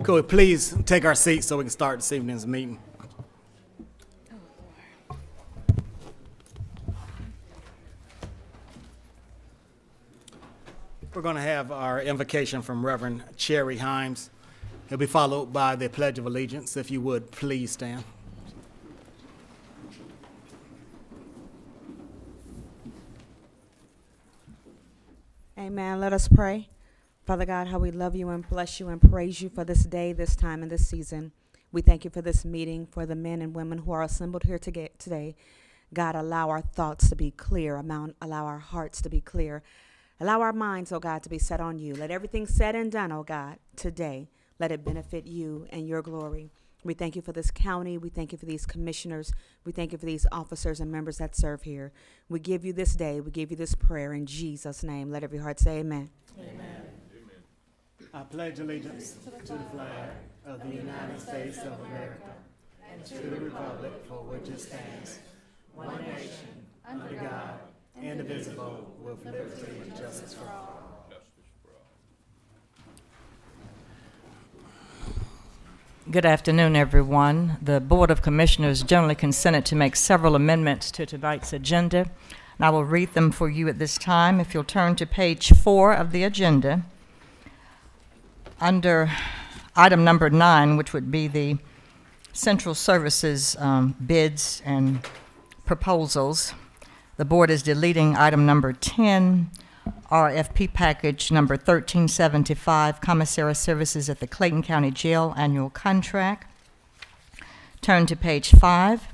Could we please take our seats so we can start this evening's meeting? We're going to have our invocation from Reverend Cherry Himes. It'll be followed by the Pledge of Allegiance. If you would, please stand. Amen. Let us pray. Father God, how we love you and bless you and praise you for this day, this time, and this season. We thank you for this meeting, for the men and women who are assembled here today. God, allow our thoughts to be clear. Allow our hearts to be clear. Allow our minds, oh God, to be set on you. Let everything said and done, oh God, today, let it benefit you and your glory. We thank you for this county. We thank you for these commissioners. We thank you for these officers and members that serve here. We give you this day. We give you this prayer in Jesus' name. Let every heart say amen. Amen. I pledge allegiance to the flag of the United States of America and to the republic for which it stands, one nation, under God, indivisible, with liberty and justice for all. Good afternoon, everyone. The Board of Commissioners generally consented to make several amendments to tonight's agenda, and I will read them for you at this time. If you'll turn to page 4 of the agenda, under item number 9, which would be the Central Services bids and proposals, the board is deleting item number 10, RFP package number 1375, Commissary Services at the Clayton County Jail annual contract. Turn to page 5.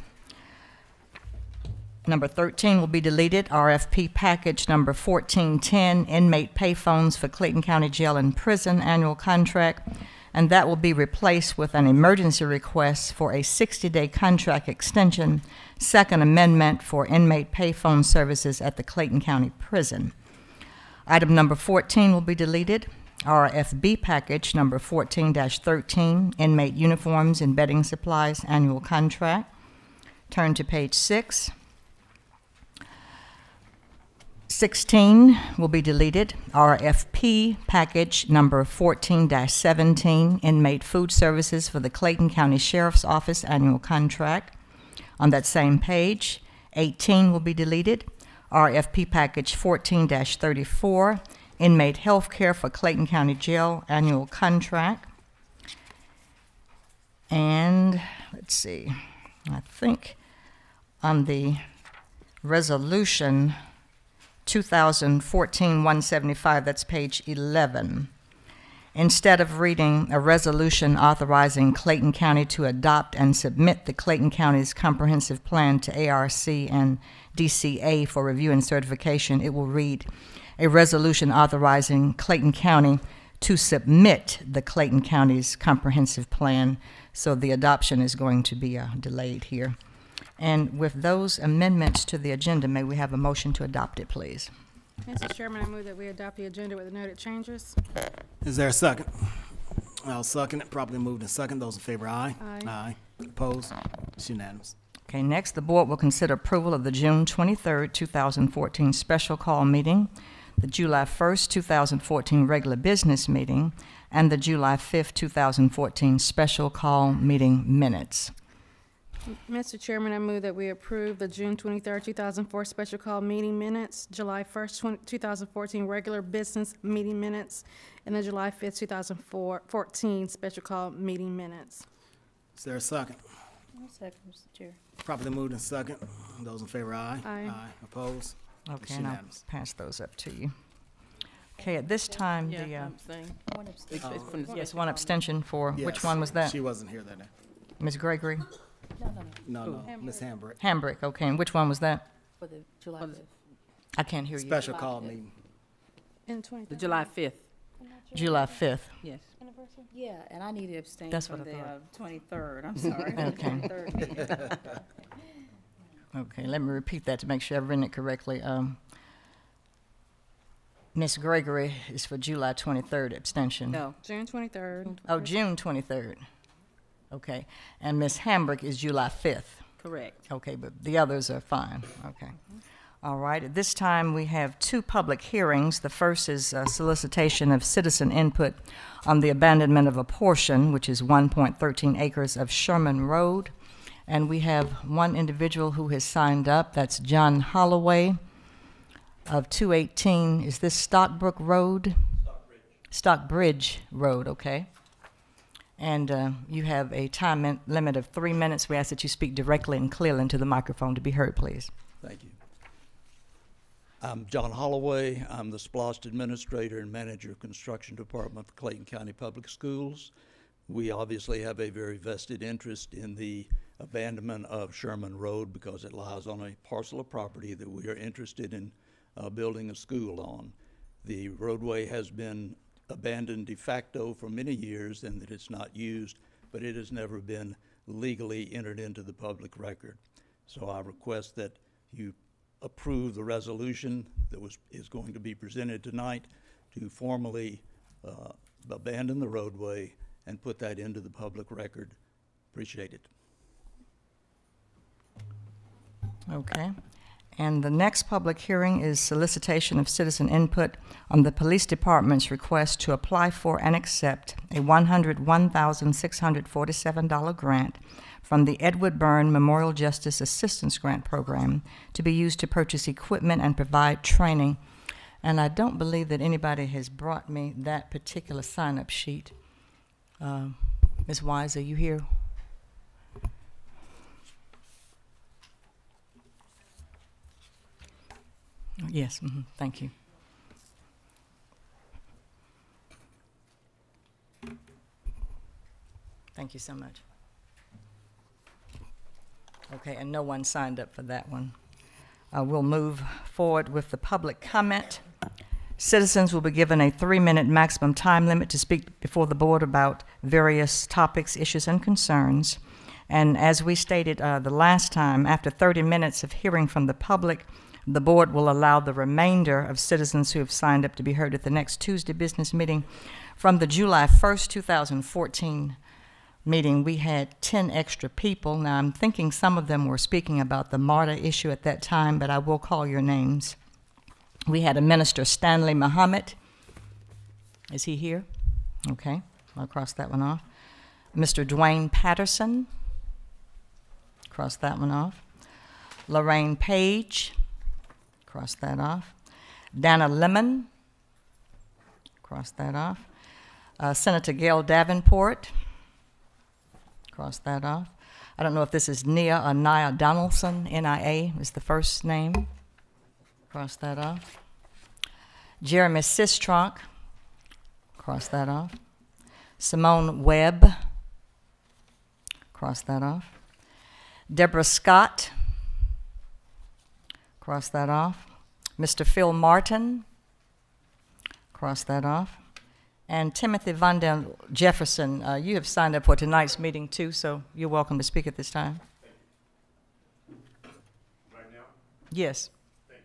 Number 13 will be deleted, RFP package number 1410, inmate payphones for Clayton County Jail and Prison annual contract, and that will be replaced with an emergency request for a 60-day contract extension, second amendment for inmate payphone services at the Clayton County Prison. Item number 14 will be deleted, RFB package number 14-13, inmate uniforms and bedding supplies annual contract. Turn to page 6. 16 will be deleted, RFP package number 14-17, inmate food services for the Clayton County Sheriff's Office annual contract. On that same page, 18 will be deleted, RFP package 14-34, inmate health care for Clayton County Jail annual contract. And let's see, I think on the resolution 2014-175, that's page 11. Instead of reading a resolution authorizing Clayton County to adopt and submit the Clayton County's comprehensive plan to ARC and DCA for review and certification, it will read a resolution authorizing Clayton County to submit the Clayton County's comprehensive plan. So the adoption is going to be delayed here. And with those amendments to the agenda, may we have a motion to adopt it, please? Mr. Chairman, I move that we adopt the agenda with the noted changes. Is there a second? I'll second it. Properly moved and second. Those in favor, aye. Aye. Aye. Opposed? It's unanimous. Okay, next, the board will consider approval of the June 23rd, 2014 special call meeting, the July 1st, 2014 regular business meeting, and the July 5th, 2014 special call meeting minutes. Mr. Chairman, I move that we approve the June 23rd, 2004 special call meeting minutes, July 1st, 2014 regular business meeting minutes, and the July 5th, 2014 special call meeting minutes. Is there a second? I'll second, Mr. Chair. Properly moved and second. Those in favor, aye. Aye. Opposed? It's Okay, and I'll unanimous. pass those up to you. Okay, at this time, Yeah, the, abstain. One abstain. yes, one abstention for, which Yes. one was that? She wasn't here that day. Ms. Gregory? No, Ms. Hambrick. Hambrick, okay, and which one was that? For the July 5th. I can't hear you. Special call meeting. And 23rd. The July 5th, July 5th. yes. Yeah, and I need to abstain That's from what I the thought. 23rd, I'm sorry. Okay. 23rd meeting. Okay, let me repeat that to make sure I've written it correctly. Ms. Gregory is for July 23rd abstention. No, June 23rd. Oh, June 23rd. Okay, and Ms. Hambrick is July 5th. correct. Okay, but the others are fine. Okay. All right, at this time we have two public hearings. The first is a solicitation of citizen input on the abandonment of a portion, which is 1.13 acres of Sherman Road. And we have one individual who has signed up. That's John Holloway of 218. Is this Stockbrook Road? Stockbridge Road, okay. And you have a time limit of 3 minutes. We ask that you speak directly and clearly into the microphone to be heard, please. Thank you. I'm John Holloway. I'm the SPLOST Administrator and Manager of Construction Department for Clayton County Public Schools. We obviously have a very vested interest in the abandonment of Sherman Road because it lies on a parcel of property that we are interested in building a school on. The roadway has been abandoned de facto for many years and that it's not used, but it has never been legally entered into the public record. So I request that you approve the resolution that is going to be presented tonight to formally abandon the roadway and put that into the public record. Appreciate it. Okay. And the next public hearing is solicitation of citizen input on the police department's request to apply for and accept a $101,647 grant from the Edward Byrne Memorial Justice Assistance Grant Program to be used to purchase equipment and provide training. And I don't believe that anybody has brought me that particular sign-up sheet. Ms. Wise, are you here? Yes, thank you. Thank you so much. Okay, and no one signed up for that one. We'll move forward with the public comment. Citizens will be given a 3-minute maximum time limit to speak before the board about various topics, issues, and concerns. And as we stated the last time, after 30 minutes of hearing from the public, the board will allow the remainder of citizens who have signed up to be heard at the next Tuesday business meeting. From the July 1st, 2014 meeting, we had 10 extra people. Now, I'm thinking some of them were speaking about the MARTA issue at that time, but I will call your names. We had a Minister Stanley Muhammad. Is he here? Okay, I'll cross that one off. Mr. Dwayne Patterson. Cross that one off. Lorraine Page. Cross that off. Dana Lemon. Cross that off. Senator Gail Davenport. Cross that off. I don't know if this is Nia or Nia Donaldson. N-I-A is the first name. Cross that off. Jeremy Sistronk. Cross that off. Simone Webb. Cross that off. Deborah Scott. Cross that off. Mr. Phil Martin. Cross that off. And Timothy Vondell Jefferson, you have signed up for tonight's meeting too, so you're welcome to speak at this time. Right now? Yes. Thank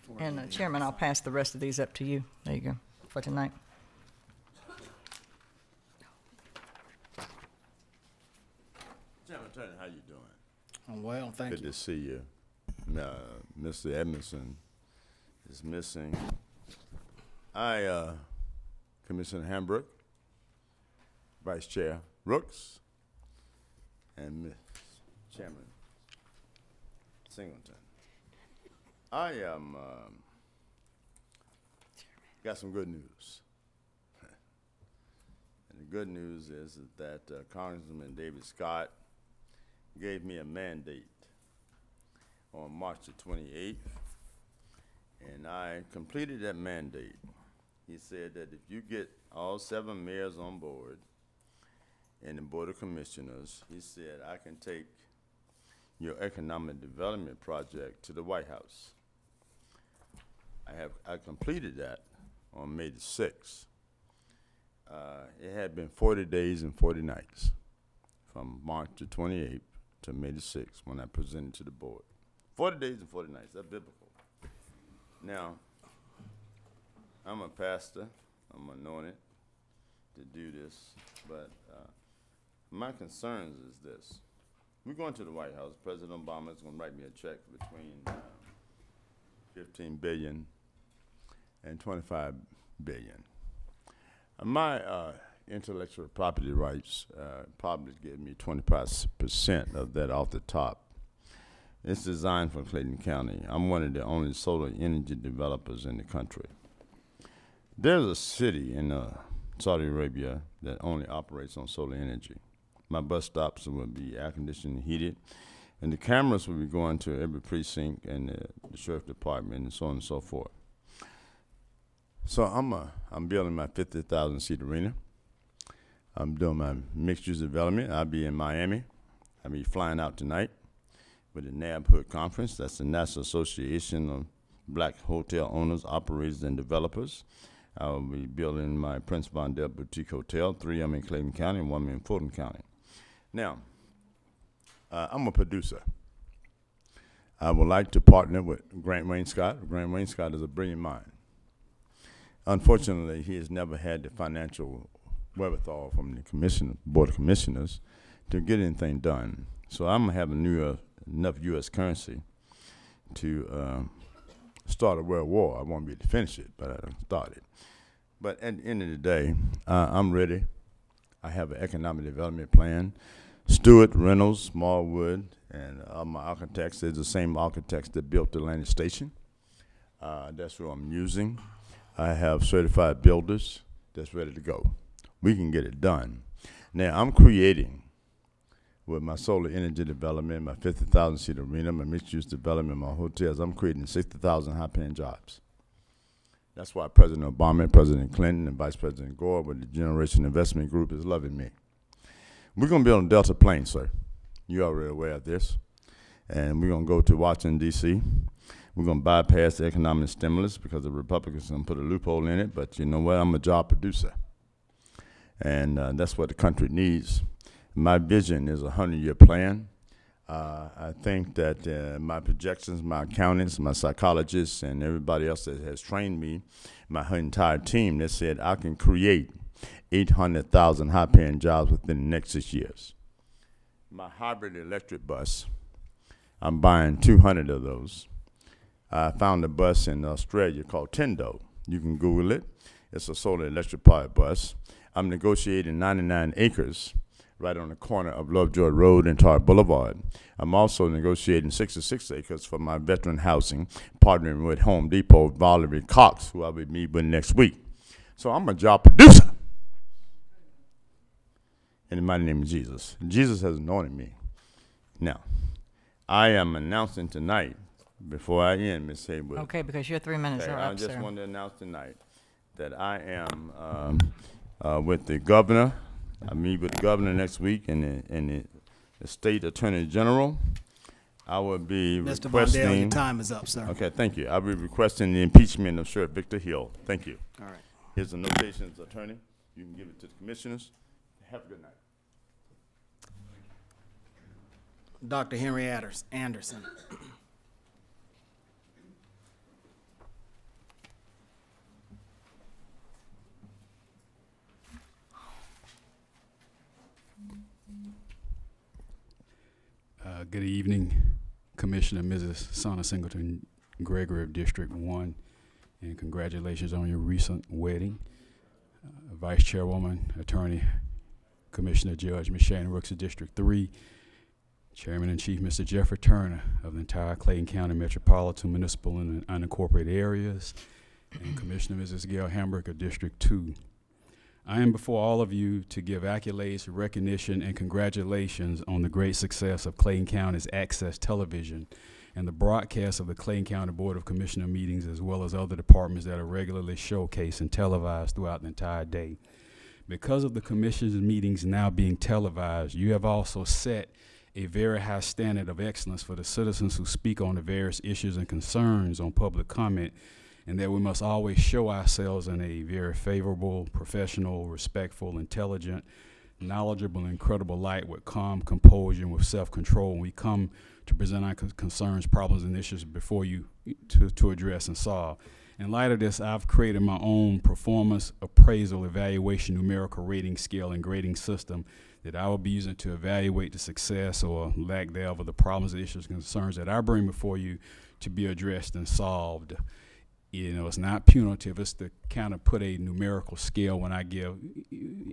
you. And Chairman, I'll pass the rest of these up to you. There you go, for tonight. Chairman Turner, how you doing? Oh, well, thank you. Good to see you. Mr. Edmondson is missing. Commissioner Hambrook, Vice Chair Rooks, and Ms. Chairman Singleton. I got some good news. And the good news is that Congressman David Scott gave me a mandate on March the 28th, and I completed that mandate. He said that if you get all 7 mayors on board and the Board of Commissioners, he said, I can take your economic development project to the White House. I completed that on May the 6th. It had been 40 days and 40 nights from March the 28th to May the 6th when I presented to the board. 40 days and 40 nights, that's biblical. Now, I'm a pastor, I'm anointed to do this, but my concerns is this. we're going to the White House. President Obama is going to write me a check between 15 billion and 25 billion. My intellectual property rights probably give me 25% of that off the top. It's designed for Clayton County. I'm one of the only solar energy developers in the country. There's a city in Saudi Arabia that only operates on solar energy. My bus stops will be air conditioned and heated, and the cameras will be going to every precinct and the sheriff department and so on and so forth. So I'm building my 50,000 seat arena. I'm doing my mixed use development. I'll be in Miami. I'll be flying out tonight with the NAB Hood Conference. That's the National Association of Black Hotel Owners, Operators, and Developers. I will be building my Prince Vondel Boutique Hotel, 3 of them in Clayton County and 1 in Fulton County. Now, I'm a producer. I would like to partner with Grant Wayne Scott. Grant Wayne Scott is a brilliant mind. Unfortunately, he has never had the financial wherewithal from the Board of Commissioners to get anything done. So I'm going to have enough U.S. currency to start a world war. I won't be able to finish it, but I started. But at the end of the day, I'm ready. I have an economic development plan. Stewart, Reynolds, Smallwood, and all my architects is the same architects that built the Atlantic Station. That's who I'm using. I have certified builders that's ready to go. We can get it done. Now, I'm creating, with my solar energy development, my 50,000 seat arena, my mixed-use development, my hotels, I'm creating 60,000 high-paying jobs. That's why President Obama, President Clinton, and Vice President Gore with the Generation Investment Group is loving me. We're going to build a Delta plane, sir. You're already aware of this. And we're going to go to Washington, D.C. We're going to bypass the economic stimulus because the Republicans are going to put a loophole in it. But you know what? I'm a job producer. And that's what the country needs. My vision is a 100-year plan. I think that my projections, my accountants, my psychologists, and everybody else that has trained me, my entire team, that said I can create 800,000 high-paying jobs within the next 6 years. My hybrid electric bus, I'm buying 200 of those. I found a bus in Australia called Tendo. You can Google it. It's a solar electric powered bus. I'm negotiating 99 acres right on the corner of Lovejoy Road and Tar Boulevard. I'm also negotiating 66 acres for my veteran housing, partnering with Home Depot, Valerie Cox, who I will meet with next week. So I'm a job producer. In the mighty name of Jesus. Jesus has anointed me. Now, I am announcing tonight, before I end, Ms. Haywood. Okay, because your 3 minutes are I up, just sir. wanted to announce tonight that I am with the governor. I meet with the governor next week and the state attorney general. I will be Mr. requesting. Vondel, your time is up, sir. Okay, thank you. I'll be requesting the impeachment of Sheriff Victor Hill. Thank you. All right. Here's the notations, attorney. You can give it to the commissioners. Have a good night. Dr. Henry Anderson. Good evening, Commissioner Mrs. Sana Singleton Gregory of District 1, and congratulations on your recent wedding. Vice Chairwoman, Attorney, Commissioner Judge Ms. Shannon Rooks of District 3, Chairman and Chief Mr. Jeffrey Turner of the entire Clayton County Metropolitan Municipal and Unincorporated Areas, and Commissioner Mrs. Gail Hamburg of District 2. I am before all of you to give accolades, recognition, and congratulations on the great success of Clayton County's Access Television and the broadcast of the Clayton County Board of Commissioner meetings, as well as other departments that are regularly showcased and televised throughout the entire day. Because of the Commission's meetings now being televised, you have also set a very high standard of excellence for the citizens who speak on the various issues and concerns on public comment, and that we must always show ourselves in a very favorable, professional, respectful, intelligent, knowledgeable, and credible light with calm composure and with self-control when we come to present our concerns, problems, and issues before you to address and solve. In light of this, I've created my own performance appraisal evaluation numerical rating scale and grading system that I will be using to evaluate the success or lack thereof of the problems, issues, and concerns that I bring before you to be addressed and solved. You know, it's not punitive. It's to kind of put a numerical scale when I give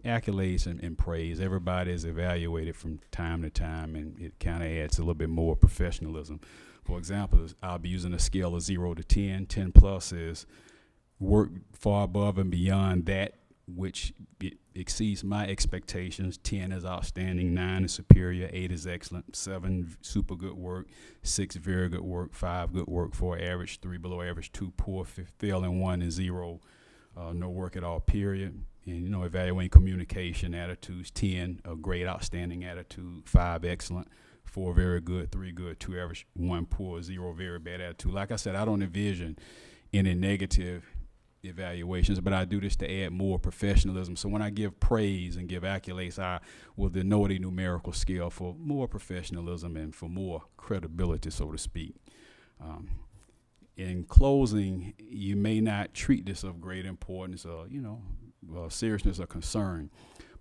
accolades and praise. Everybody is evaluated from time to time, and it kind of adds a little bit more professionalism. For example, I'll be using a scale of 0 to 10. 10 plus is work far above and beyond that which it exceeds my expectations. 10 is outstanding, 9 is superior, 8 is excellent, 7 super good work, 6 very good work, 5 good work, 4 average, 3 below average, 2 poor, failing 1 and 0 no work at all, period. And, you know, evaluating communication attitudes, 10 a great, outstanding attitude, 5 excellent, 4 very good, 3 good, 2 average, 1 poor, 0 very bad attitude. Like I said, I don't envision any negative evaluations, but I do this to add more professionalism. So when I give praise and give accolades, I will denote a numerical scale for more professionalism and for more credibility, so to speak. In closing, you may not treat this of great importance or, you know, seriousness or concern,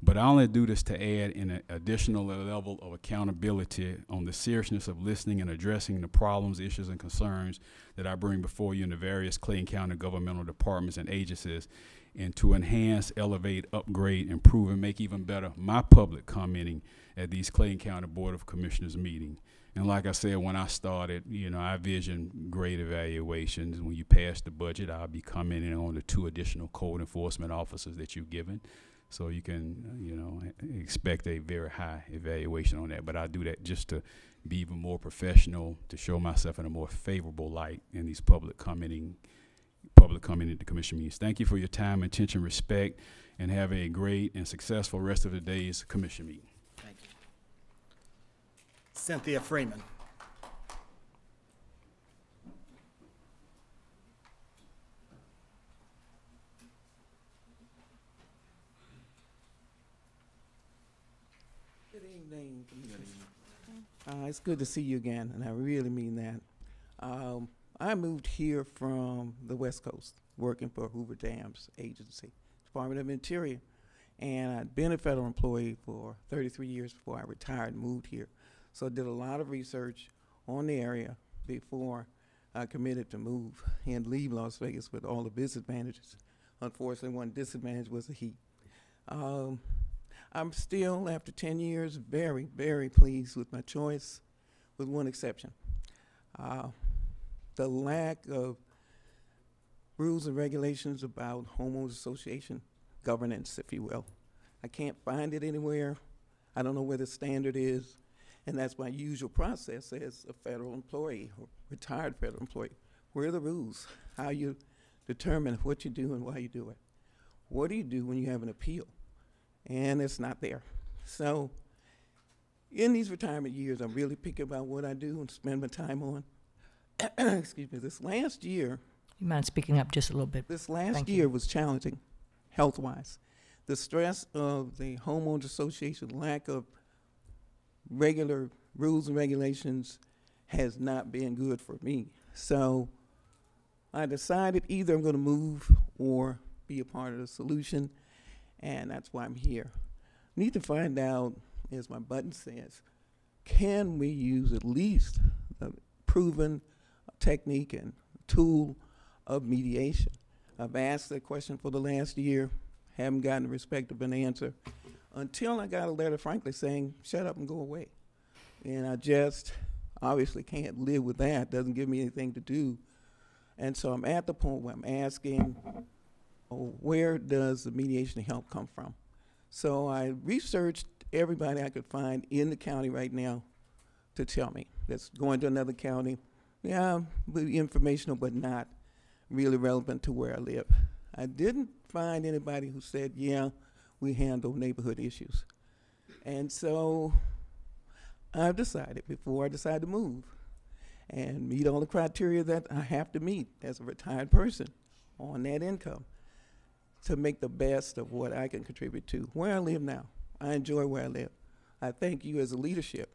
but I only do this to add an additional level of accountability on the seriousness of listening and addressing the problems, issues, and concerns that I bring before you in the various Clayton County governmental departments and agencies, and to enhance, elevate, upgrade, improve, and make even better my public commenting at these Clayton County Board of Commissioners meetings. And like I said, when I started, you know, I vision great evaluations. When you pass the budget, I'll be commenting on the 2 additional code enforcement officers that you've given. So you can, you know, expect a very high evaluation on that. But I do that just to be even more professional, to show myself in a more favorable light in these public commenting at the commission meetings. Thank you for your time, attention, respect, and have a great and successful rest of the day's commission meeting. Thank you. Cynthia Freeman. Good evening. It's good to see you again, and I really mean that. I moved here from the West Coast, working for Hoover Dams Agency, Department of Interior, and I'd been a federal employee for 33 years before I retired and moved here. So I did a lot of research on the area before I committed to move and leave Las Vegas with all the disadvantages. Unfortunately, one disadvantage was the heat. I'm still, after 10 years, very, very pleased with my choice, with one exception. The lack of rules and regulations about homeowners association governance, if you will. I can't find it anywhere. I don't know where the standard is, and that's my usual process as a federal employee or retired federal employee. Where are the rules? How you determine what you do and why you do it? What do you do when you have an appeal? And it's not there. So in these retirement years, I'm really picky about what I do and spend my time on. Excuse me, this last year. You mind speaking up just a little bit? This last year was challenging, health-wise. The stress of the homeowners association, lack of regular rules and regulations has not been good for me. So I decided either I'm going to move or be a part of the solution, and that's why I'm here. Need to find out, as my button says, can we use at least a proven technique and tool of mediation? I've asked that question for the last year, haven't gotten a respectable answer, until I got a letter, frankly, saying, shut up and go away. And I just obviously can't live with that. Doesn't give me anything to do. And so I'm at the point where I'm asking, where does the mediation help come from? So I researched everybody I could find in the county right now to tell me. That's going to another county. Yeah, informational, but not really relevant to where I live. I didn't find anybody who said, yeah, we handle neighborhood issues. And so I've decided, before I decide to move and meet all the criteria that I have to meet as a retired person on that income, to make the best of what I can contribute to where I live now. I enjoy where I live. I thank you as a leadership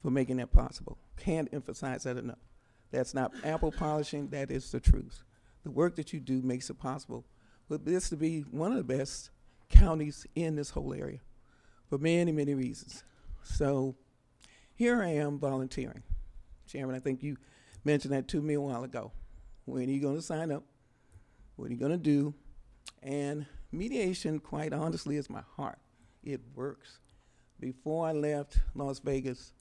for making that possible. Can't emphasize that enough. That's not apple polishing, that is the truth. The work that you do makes it possible for this to be one of the best counties in this whole area. for many, many reasons. So here I am volunteering. Chairman, I think you mentioned that to me a while ago. When are you going to sign up? What are you going to do? And mediation, quite honestly, is my heart. It works. Before I left Las Vegas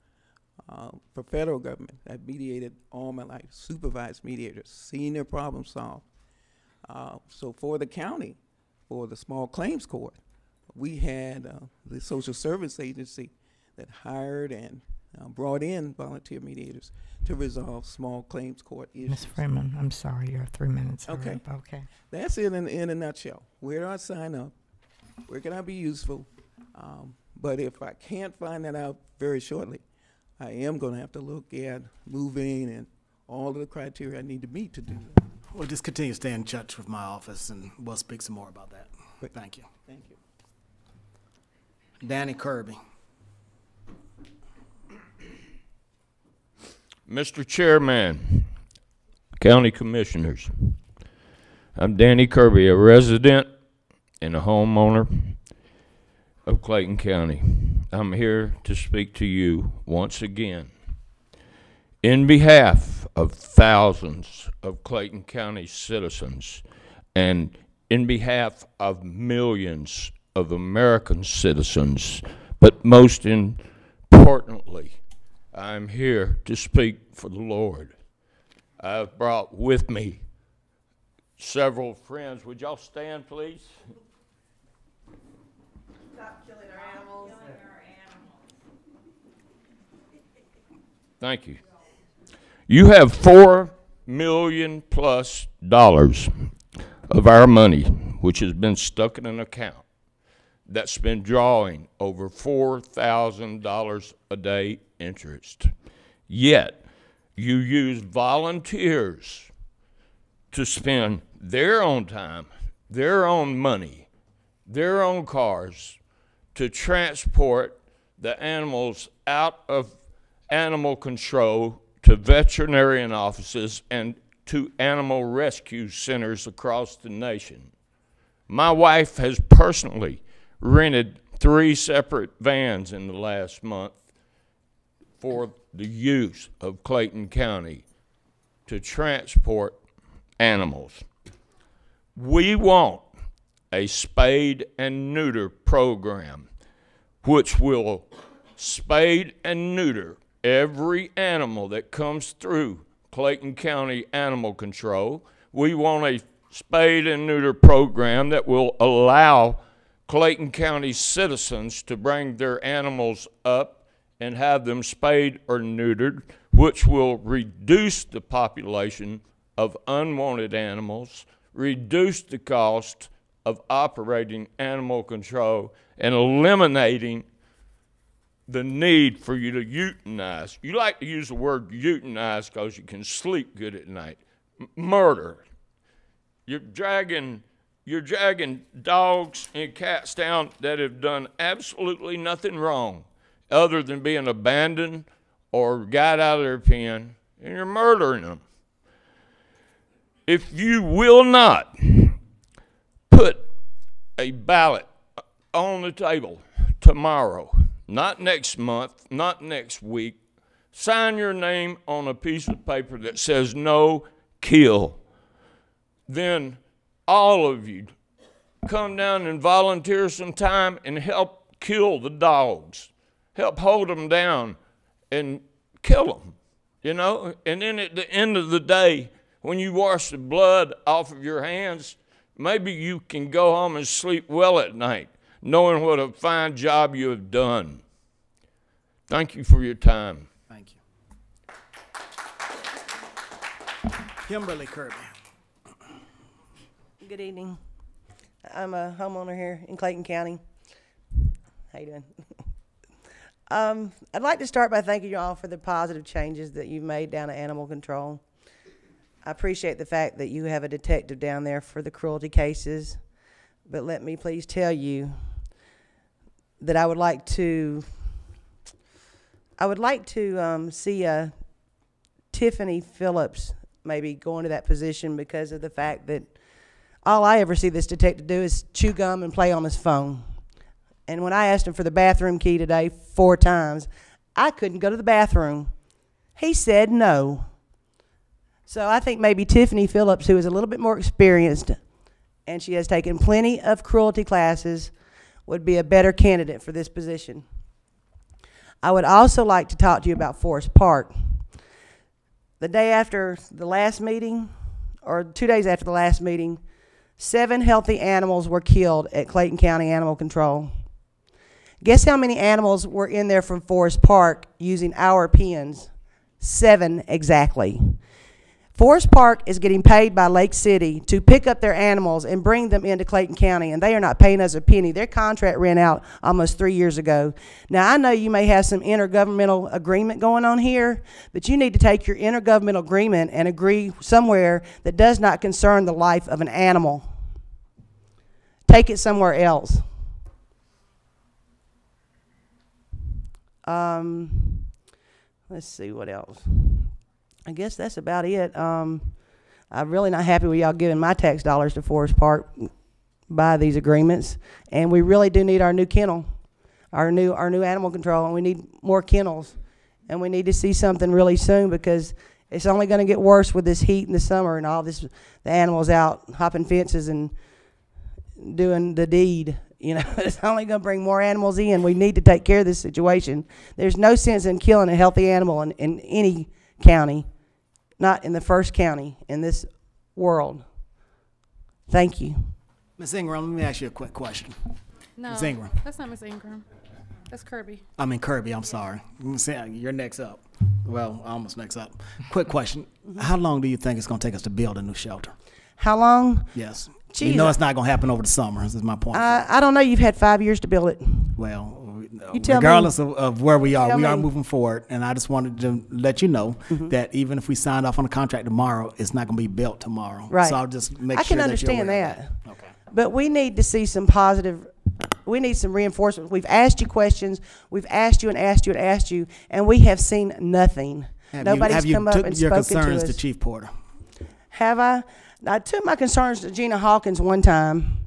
for federal government, I mediated all my life, supervised mediators, seen their problems solved. So for the county, for the small claims court, we had the social service agency that hired and brought in volunteer mediators to resolve small claims court issues. Ms. Freeman, I'm sorry, your 3 minutes are Okay. up. Okay. That's it in a nutshell. Where do I sign up? Where can I be useful? But if I can't find that out very shortly, I am going to have to look at moving and all of the criteria I need to meet to do that. We'll just continue to stay in touch with my office, and we'll speak some more about that. Great. Thank you. Thank you. Danny Kirby. Mr. Chairman, County Commissioners, I'm Danny Kirby, a resident and a homeowner of Clayton County. I'm here to speak to you once again in behalf of thousands of Clayton County citizens and in behalf of millions of American citizens, but most importantly, I'm here to speak for the Lord. I've brought with me several friends. Would y'all stand, please? Stop killing our animals. Thank you. You have $4 million+ of our money, which has been stuck in an account that's been drawing over $4,000 a day interest. Yet, you use volunteers to spend their own time, their own money, their own cars to transport the animals out of animal control to veterinarian offices and to animal rescue centers across the nation. My wife has personally rented 3 separate vans in the last month for the use of Clayton County to transport animals. We want a spade and neuter program which will spade and neuter every animal that comes through Clayton County Animal Control. We want a spade and neuter program that will allow Clayton County citizens to bring their animals up and have them spayed or neutered, which will reduce the population of unwanted animals, reduce the cost of operating animal control, and eliminating the need for you to euthanize. You like to use the word euthanize because you can sleep good at night. Murder. You're dragging dogs and cats down that have done absolutely nothing wrong other than being abandoned or got out of their pen, and you're murdering them. If you will not put a ballot on the table tomorrow, not next month, not next week, sign your name on a piece of paper that says no kill, then all of you come down and volunteer some time and help kill the dogs. Help hold them down and kill them, you know? And then at the end of the day, when you wash the blood off of your hands, maybe you can go home and sleep well at night, knowing what a fine job you have done. Thank you for your time. Thank you. Kimberly Kirby. Good evening. I'm a homeowner here in Clayton County. How you doing? I'd like to start by thanking you all for the positive changes that you've made down at Animal Control. I appreciate the fact that you have a detective down there for the cruelty cases, but let me please tell you that I would like to see Tiffany Phillips maybe go into that position because of the fact that all I ever see this detective do is chew gum and play on his phone. And when I asked him for the bathroom key today 4 times, I couldn't go to the bathroom. He said no. So I think maybe Tiffany Phillips, who is a little bit more experienced, and she has taken plenty of cruelty classes, would be a better candidate for this position. I would also like to talk to you about Forest Park. The day after the last meeting, or 2 days after the last meeting, 7 healthy animals were killed at Clayton County Animal Control. Guess how many animals were in there from Forest Park using our pens? 7 exactly. Forest Park is getting paid by Lake City to pick up their animals and bring them into Clayton County, and they are not paying us a penny. Their contract ran out almost 3 years ago. Now, I know you may have some intergovernmental agreement going on here, but you need to take your intergovernmental agreement and agree somewhere that does not concern the life of an animal. Take it somewhere else. Let's see what else. I guess that's about it. I'm really not happy with y'all giving my tax dollars to Forest Park by these agreements, and we really do need our new kennel, our new animal control, and we need more kennels, and we need to see something really soon because it's only going to get worse with this heat in the summer and all this, the animals out hopping fences and doing the deed. You know, it's only going to bring more animals in. We need to take care of this situation. There's no sense in killing a healthy animal in any county. Not in the first county in this world. Thank you. Ms. Ingram, let me ask you a quick question. No, Ms. Ingram. that's not Ms. Ingram. That's Kirby. I mean Kirby, I'm sorry. You're next up. Well, almost next up. Quick question. How long do you think it's going to take us to build a new shelter? How long? Yes. Jeez, you know it's not going to happen over the summer. This is my point. I don't know. You've had 5 years to build it. Well, You tell regardless me. of where we are Tell me. moving forward. And I just wanted to let you know that even if we signed off on a contract tomorrow, it's not going to be built tomorrow. Right. So I'll just make I sure can that understand you're aware of that. Okay. But we need to see some positive, we need some reinforcement. We've asked you questions. We've asked you and asked you and asked you, and we have seen nothing. Nobody's come up and your spoken to concerns us. to Chief Porter? Have I? I took my concerns to Gina Hawkins one time,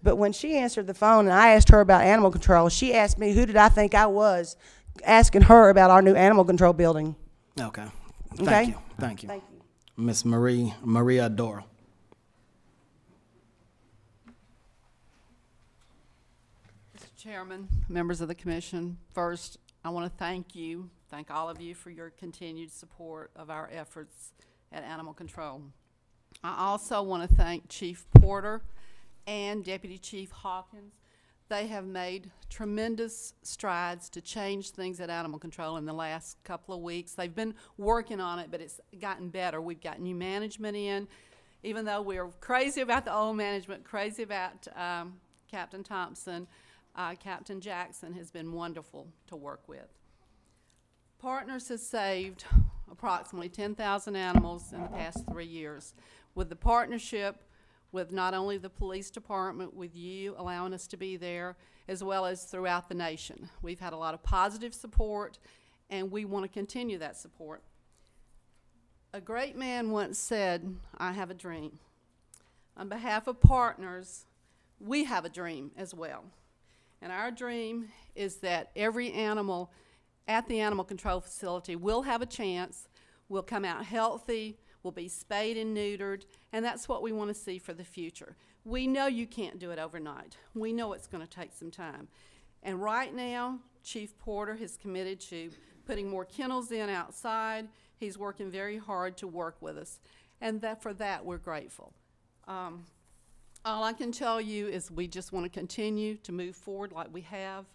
but when she answered the phone and I asked her about animal control, she asked me who did I think I was, asking her about our new animal control building. Okay. Okay? Thank you. Thank you. Thank you. Miss Maria Doral. Mr. Chairman, members of the commission, first I want to thank all of you for your continued support of our efforts at animal control. I also want to thank Chief Porter and Deputy Chief Hawkins. They have made tremendous strides to change things at animal control in the last couple of weeks. They've been working on it, but it's gotten better. We've got new management in. Even though we're crazy about the old management, crazy about Captain Thompson, Captain Jackson has been wonderful to work with. Partners has saved approximately 10,000 animals in the past 3 years. With the partnership with not only the police department, with you allowing us to be there, as well as throughout the nation. We've had a lot of positive support, and we want to continue that support. A great man once said, "I have a dream." On behalf of Partners, we have a dream as well. And our dream is that every animal at the animal control facility will have a chance, will come out healthy, will be spayed and neutered, and that's what we want to see for the future. We know you can't do it overnight. We know it's going to take some time. And right now, Chief Porter has committed to putting more kennels in outside. He's working very hard to work with us, and for that we're grateful. All I can tell you is we just want to continue to move forward like we have.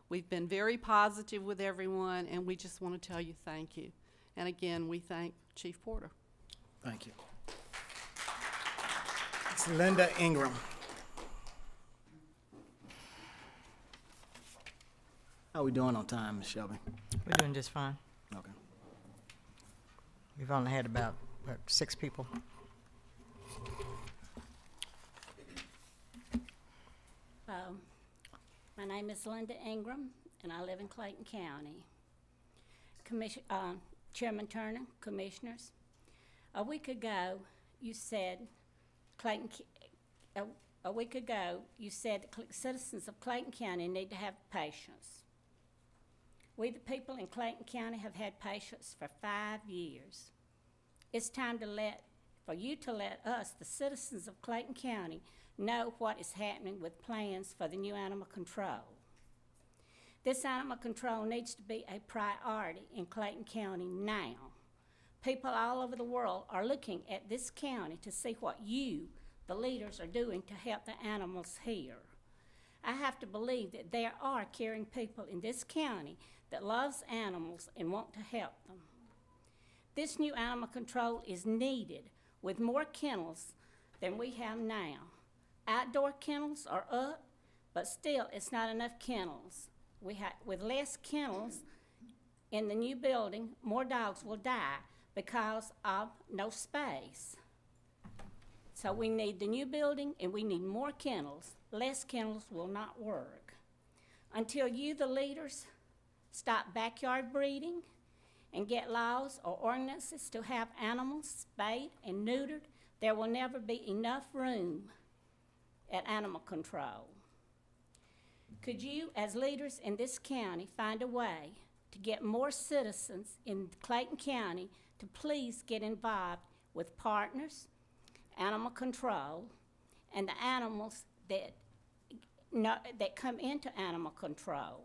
We've been very positive with everyone, and we just want to tell you thank you. And again, we thank Chief Porter. Thank you. It's Linda Ingram. How are we doing on time, Ms. Shelby? We're doing just fine. Okay. We've only had about 6 people. My name is Linda Ingram, and I live in Clayton County. Chairman Turner, commissioners, a week ago you said Clayton, a week ago, you said the citizens of Clayton County need to have patience. We, the people in Clayton County, have had patience for 5 years. It's time for you to let us, the citizens of Clayton County, know what is happening with plans for the new animal control. This animal control needs to be a priority in Clayton County now. People all over the world are looking at this county to see what you, the leaders, are doing to help the animals here. I have to believe that there are caring people in this county that loves animals and want to help them. This new animal control is needed with more kennels than we have now. Outdoor kennels are up, but still it's not enough kennels. With less kennels in the new building, more dogs will die because of no space. So we need the new building and we need more kennels. Less kennels will not work. Until you, the leaders, stop backyard breeding and get laws or ordinances to have animals spayed and neutered, there will never be enough room at animal control. Could you, as leaders in this county, find a way to get more citizens in Clayton County to please get involved with partners, animal control, and the animals that come into animal control?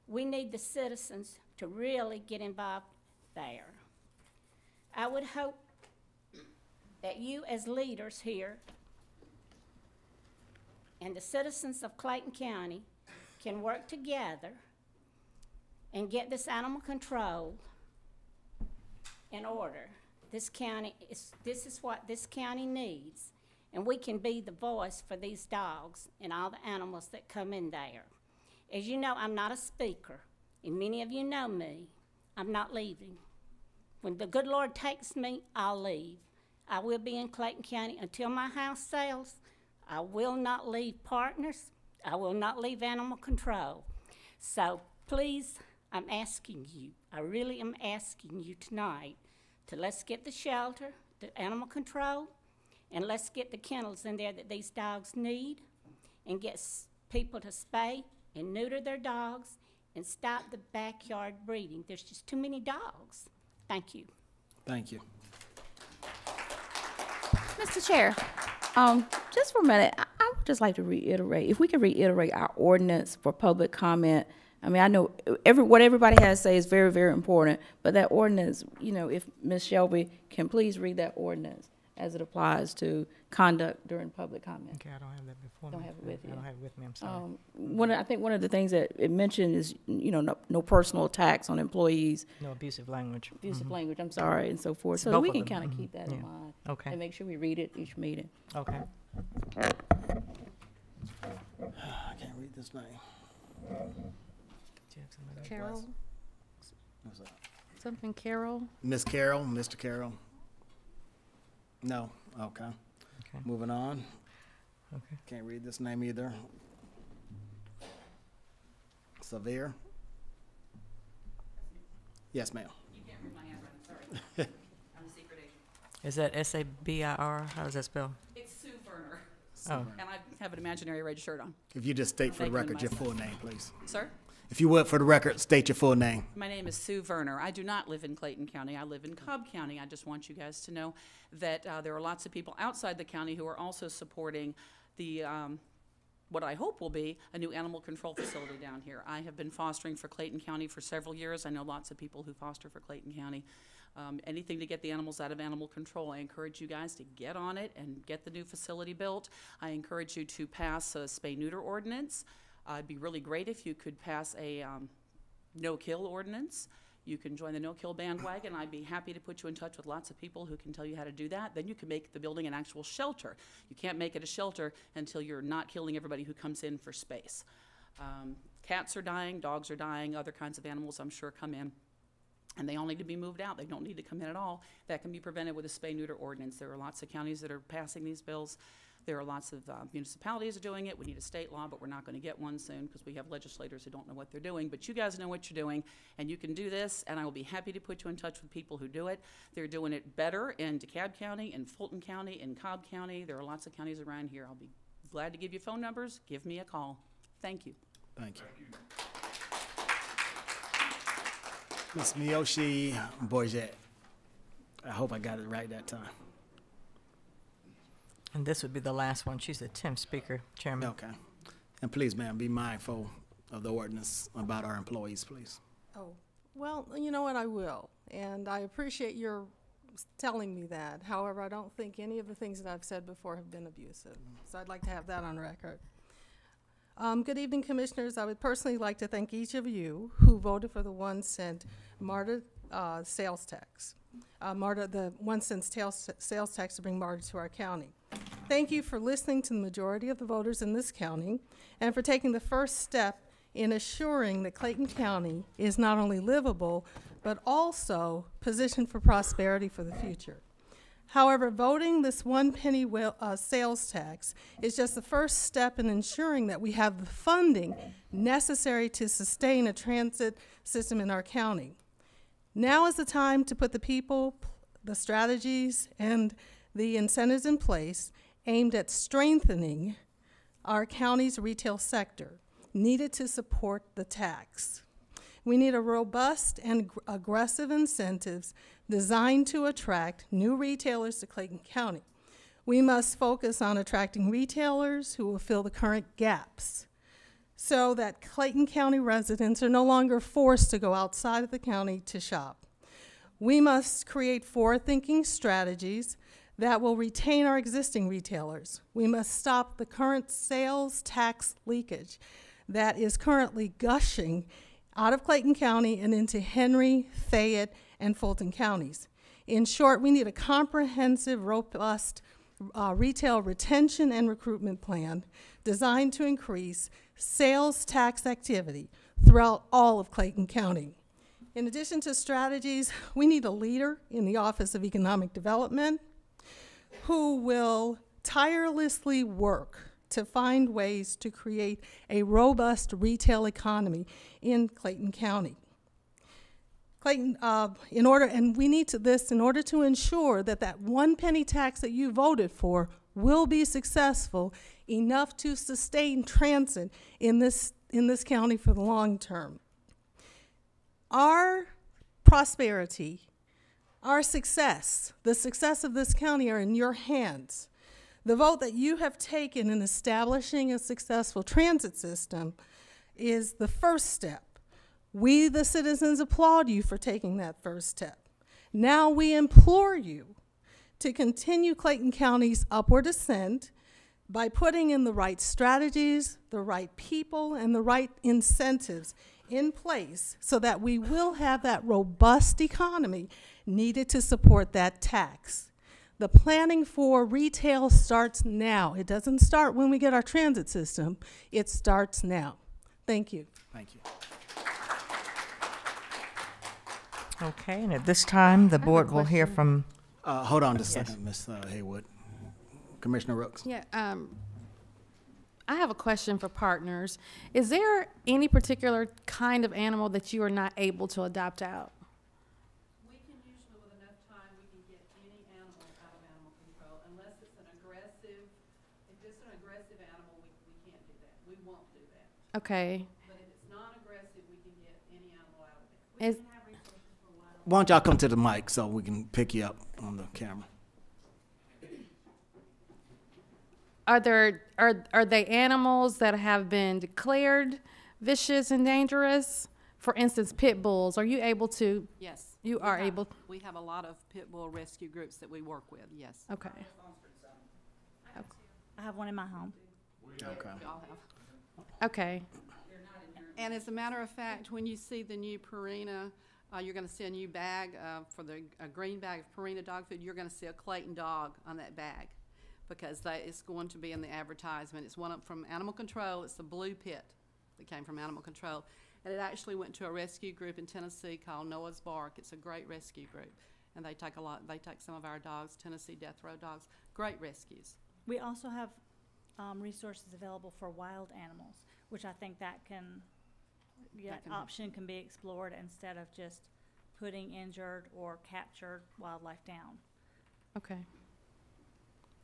We need the citizens to really get involved there. I would hope that you as leaders here and the citizens of Clayton County can work together and get this animal control in order. This is what this county needs, and we can be the voice for these dogs and all the animals that come in there. As you know, I'm not a speaker, and many of you know me. I'm not leaving. When the good Lord takes me, I'll leave. I will be in Clayton County until my house sells. I will not leave partners. I will not leave animal control. So please, I'm asking you, I really am asking you tonight to let's get the shelter, the animal control, and let's get the kennels in there that these dogs need, and get people to spay and neuter their dogs and stop the backyard breeding. There's just too many dogs. Thank you. Thank you. Mr. Chair, just for a minute, I would just like to reiterate, if we could reiterate our ordinance for public comment. I mean, I know what everybody has to say is very, very important, but that ordinance, you know, if Ms. Shelby can please read that ordinance as it applies to conduct during public comment. Okay, I don't have that before me. Don't have it with you. I don't have it with me, I'm sorry. I think one of the things that it mentioned is, you know, no personal attacks on employees. No abusive language. Abusive language, I'm sorry, and so forth. So Both we of can them. kind of keep that in mind. Okay. And make sure we read it each meeting. Okay. I can't read this name. Carol? What's that? Something Carol? Miss Carol, Mr. Carol? No, okay. Okay. Moving on. Okay. Can't read this name either. Severe? Yes, ma'am. You can't read my handwriting, sorry. I'm a secret agent. Is that S-A-B-I-R? How does that spell? It's Sue Verner. Oh. And I have an imaginary red shirt on. If you just state for the Thank you, record your myself. full name, please. Sir? If you would, for the record, state your full name. My name is Sue Verner. I do not live in Clayton County. I live in Cobb County. I just want you guys to know that there are lots of people outside the county who are also supporting the what I hope will be a new animal control facility down here. I have been fostering for Clayton County for several years. I know lots of people who foster for Clayton County. Anything to get the animals out of animal control. I encourage you guys to get on it and get the new facility built. I encourage you to pass a spay-neuter ordinance. It'd be really great if you could pass a no-kill ordinance. You can join the no-kill bandwagon. I'd be happy to put you in touch with lots of people who can tell you how to do that. Then you can make the building an actual shelter. You can't make it a shelter until you're not killing everybody who comes in for space. Cats are dying, dogs are dying, other kinds of animals I'm sure come in. And they all need to be moved out. They don't need to come in at all. That can be prevented with a spay-neuter ordinance. There are lots of counties that are passing these bills. There are lots of municipalities are doing it. We need a state law, but we're not going to get one soon because we have legislators who don't know what they're doing. But you guys know what you're doing, and you can do this, and I will be happy to put you in touch with people who do it. They're doing it better in DeKalb County, in Fulton County, in Cobb County. There are lots of counties around here. I'll be glad to give you phone numbers. Give me a call. Thank you. Thank you. Ms. Miyoshi Boyette. I hope I got it right that time. And this would be the last one. She's the 10th speaker, Chairman. Okay. And please, ma'am, be mindful of the ordinance about our employees, please. Oh, well, you know what, I will. And I appreciate your telling me that. However, I don't think any of the things that I've said before have been abusive. So I'd like to have that on record. Good evening, Commissioners. I would personally like to thank each of you who voted for the 1 cent MARTA sales tax. The 1 cent sales tax to bring MARTA to our county. Thank you for listening to the majority of the voters in this county and for taking the first step in assuring that Clayton County is not only livable, but also positioned for prosperity for the future. However, voting this 1 penny sales tax is just the first step in ensuring that we have the funding necessary to sustain a transit system in our county. Now is the time to put the people, the strategies, and the incentives in place aimed at strengthening our county's retail sector, needed to support the tax. We need a robust and aggressive incentives designed to attract new retailers to Clayton County. We must focus on attracting retailers who will fill the current gaps so that Clayton County residents are no longer forced to go outside of the county to shop. We must create forward-thinking strategies that will retain our existing retailers. We must stop the current sales tax leakage that is currently gushing out of Clayton County and into Henry, Fayette, and Fulton counties. In short, we need a comprehensive, robust retail retention and recruitment plan designed to increase sales tax activity throughout all of Clayton County. In addition to strategies, we need a leader in the Office of Economic Development who will tirelessly work to find ways to create a robust retail economy in Clayton County. We need this in order to ensure that that 1 penny tax that you voted for will be successful enough to sustain transit in this county for the long term. Our prosperity, our success, the success of this county are in your hands. The vote that you have taken in establishing a successful transit system is the first step. We, the citizens, applaud you for taking that first step. Now we implore you to continue Clayton County's upward ascent by putting in the right strategies, the right people, and the right incentives in place so that we will have that robust economy needed to support that tax. The planning for retail starts now. It doesn't start when we get our transit system. It starts now. Thank you. Thank you. Okay, and at this time, the board will hear from... Hold on just a second, Ms. Haywood. Commissioner Rooks. Yeah, I have a question for partners. Is there any particular kind of animal that you are not able to adopt out? We can usually, with enough time, we can get any animal out of animal control, unless it's an aggressive, if it's an aggressive animal, we can't do that. We won't do that. Okay. But if it's non-aggressive, we can get any animal out of it. Why don't y'all come to the mic so we can pick you up on the camera? Are they animals that have been declared vicious and dangerous? For instance, pit bulls. Are you able to? Yes. You are able. We have a lot of pit bull rescue groups that we work with. Yes. Okay. I have one in my home. Okay. We all have. Okay. And as a matter of fact, when you see the new Purina, you're going to see a new bag for a green bag of Purina dog food. You're going to see a Clayton dog on that bag, because it's going to be in the advertisement. It's one from Animal Control. It's the blue pit that came from Animal Control. And it actually went to a rescue group in Tennessee called Noah's Bark. It's a great rescue group. And they take some of our dogs, Tennessee Death Row dogs, great rescues. We also have resources available for wild animals, which I think that option can be explored instead of just putting injured or captured wildlife down. Okay.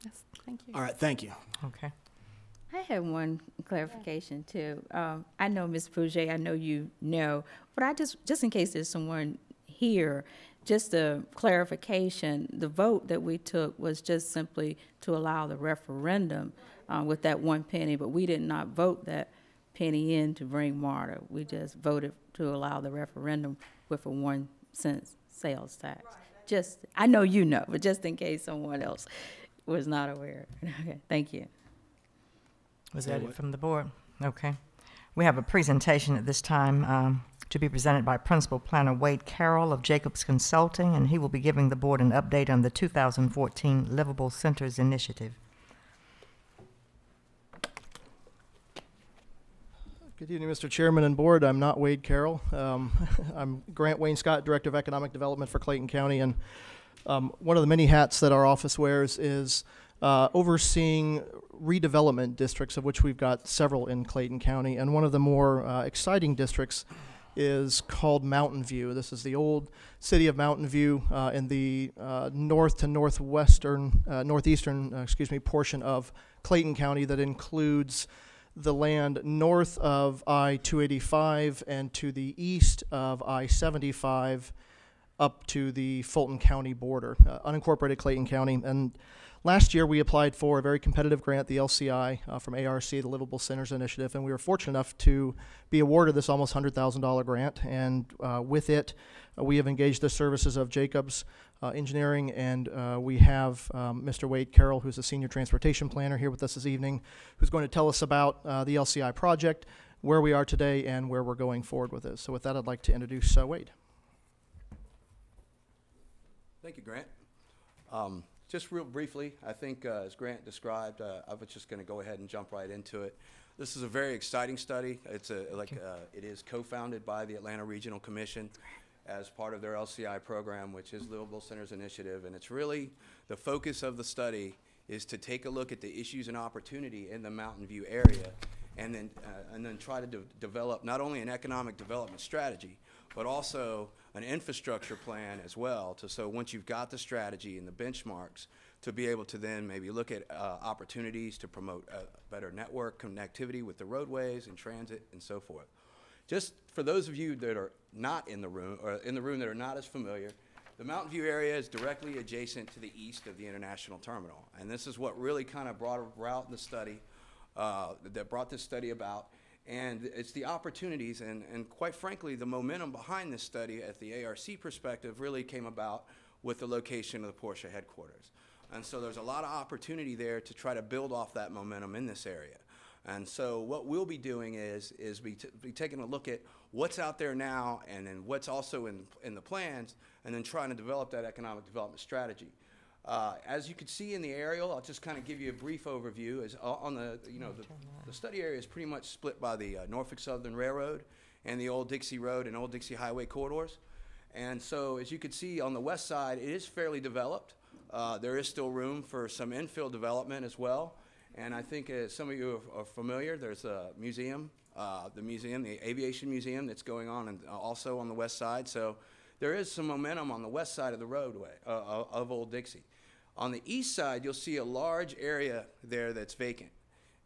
Yes, thank you. All right, thank you. Okay. I have one clarification too. I know Ms. Pouget, I know you know, but I just in case there's someone here, just a clarification, the vote that we took was just simply to allow the referendum with that 1 penny, but we did not vote that penny in to bring MARTA. We just voted to allow the referendum with a 1 cent sales tax. Just, I know you know, but just in case someone else was not aware. Okay, thank you. Was that it from the board? Okay. We have a presentation at this time to be presented by Principal Planner Wade Carroll of Jacobs Consulting, and he will be giving the board an update on the 2014 Livable Centers Initiative. Good evening, Mr. Chairman and Board. I'm not Wade Carroll. I'm Grant Wayne Scott, Director of Economic Development for Clayton County, and one of the many hats that our office wears is overseeing redevelopment districts, of which we've got several in Clayton County, and one of the more exciting districts is called Mountain View. This is the old city of Mountain View in the north to northeastern portion of Clayton County that includes the land north of I-285 and to the east of I-75 up to the Fulton County border, unincorporated Clayton County. And last year we applied for a very competitive grant, the LCI, from ARC, the Livable Centers Initiative, and we were fortunate enough to be awarded this almost $100,000 grant. And with it, we have engaged the services of Jacobs Engineering, and we have Mr. Wade Carroll, who's a senior transportation planner, here with us this evening, who's going to tell us about the LCI project, where we are today, and where we're going forward with this. So with that, I'd like to introduce Wade. Thank you, Grant. Just real briefly, I think as Grant described, I was just going to go ahead and jump right into it. This is a very exciting study. It's it is co-founded by the Atlanta Regional Commission as part of their LCI program, which is Livable Centers Initiative, and it's really the focus of the study is to take a look at the issues and opportunity in the Mountain View area, and then try to develop not only an economic development strategy, but also an infrastructure plan as well. So once you've got the strategy and the benchmarks, to be able to then maybe look at opportunities to promote better network connectivity with the roadways and transit and so forth. Just for those of you that are not in the room, or in the room that are not as familiar, the Mountain View area is directly adjacent to the east of the International Terminal. And this is what really kind of brought about the study, that brought this study about. And it's the opportunities and quite frankly, the momentum behind this study at the ARC perspective really came about with the location of the Porsche headquarters. And so there's a lot of opportunity there to try to build off that momentum in this area. And so what we'll be doing is be taking a look at what's out there now and then what's also in the plans, and then trying to develop that economic development strategy. As you can see in the aerial, I'll just kind of give you a brief overview. Is on the the study area is pretty much split by the Norfolk Southern Railroad and the Old Dixie Road and Old Dixie Highway corridors. And so as you can see on the west side, it is fairly developed. There is still room for some infill development as well. And I think as some of you are familiar, there's a museum, the Aviation Museum that's going on and also on the west side. So there is some momentum on the west side of the roadway of Old Dixie. On the east side, you'll see a large area there that's vacant.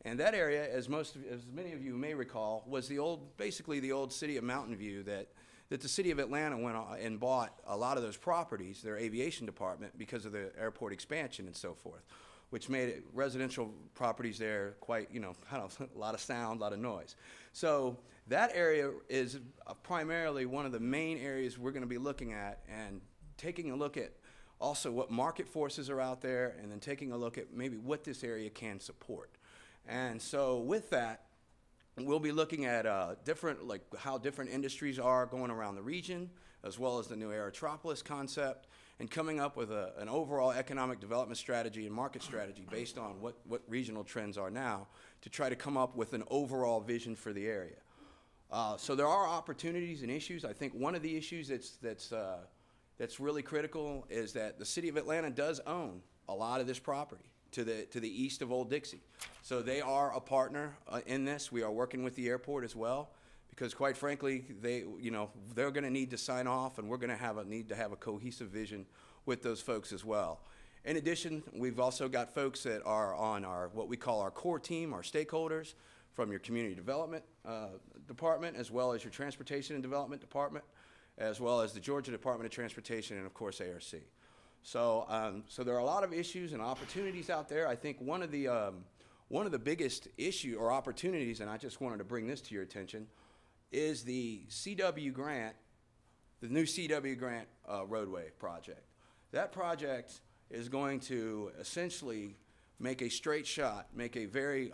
And that area, as many of you may recall, was basically the old city of Mountain View that the city of Atlanta went and bought a lot of those properties, their aviation department, because of the airport expansion and so forth, which made it residential properties there quite, a lot of sound, a lot of noise. So that area is primarily one of the main areas we're going to be looking at, and taking a look at also what market forces are out there, and then taking a look at maybe what this area can support. And so with that, we'll be looking at how different industries are going around the region, as well as the new Aerotropolis concept, and coming up with an overall economic development strategy and market strategy based on what regional trends are now, to try to come up with an overall vision for the area. So there are opportunities and issues. I think one of the issues that's really critical is that the city of Atlanta does own a lot of this property to the east of Old Dixie. So they are a partner in this. We are working with the airport as well, because quite frankly, they're going to need to sign off, and we're going to need to have a cohesive vision with those folks as well. In addition, we've also got folks that are on our, what we call our core team, our stakeholders, from your community development department, as well as your transportation and development department, as well as the Georgia Department of Transportation, and of course ARC. So, so there are a lot of issues and opportunities out there. I think one of the biggest issue or opportunities, and I just wanted to bring this to your attention, is the CW grant, the new CW grant roadway project. That project is going to essentially make a straight shot, make a very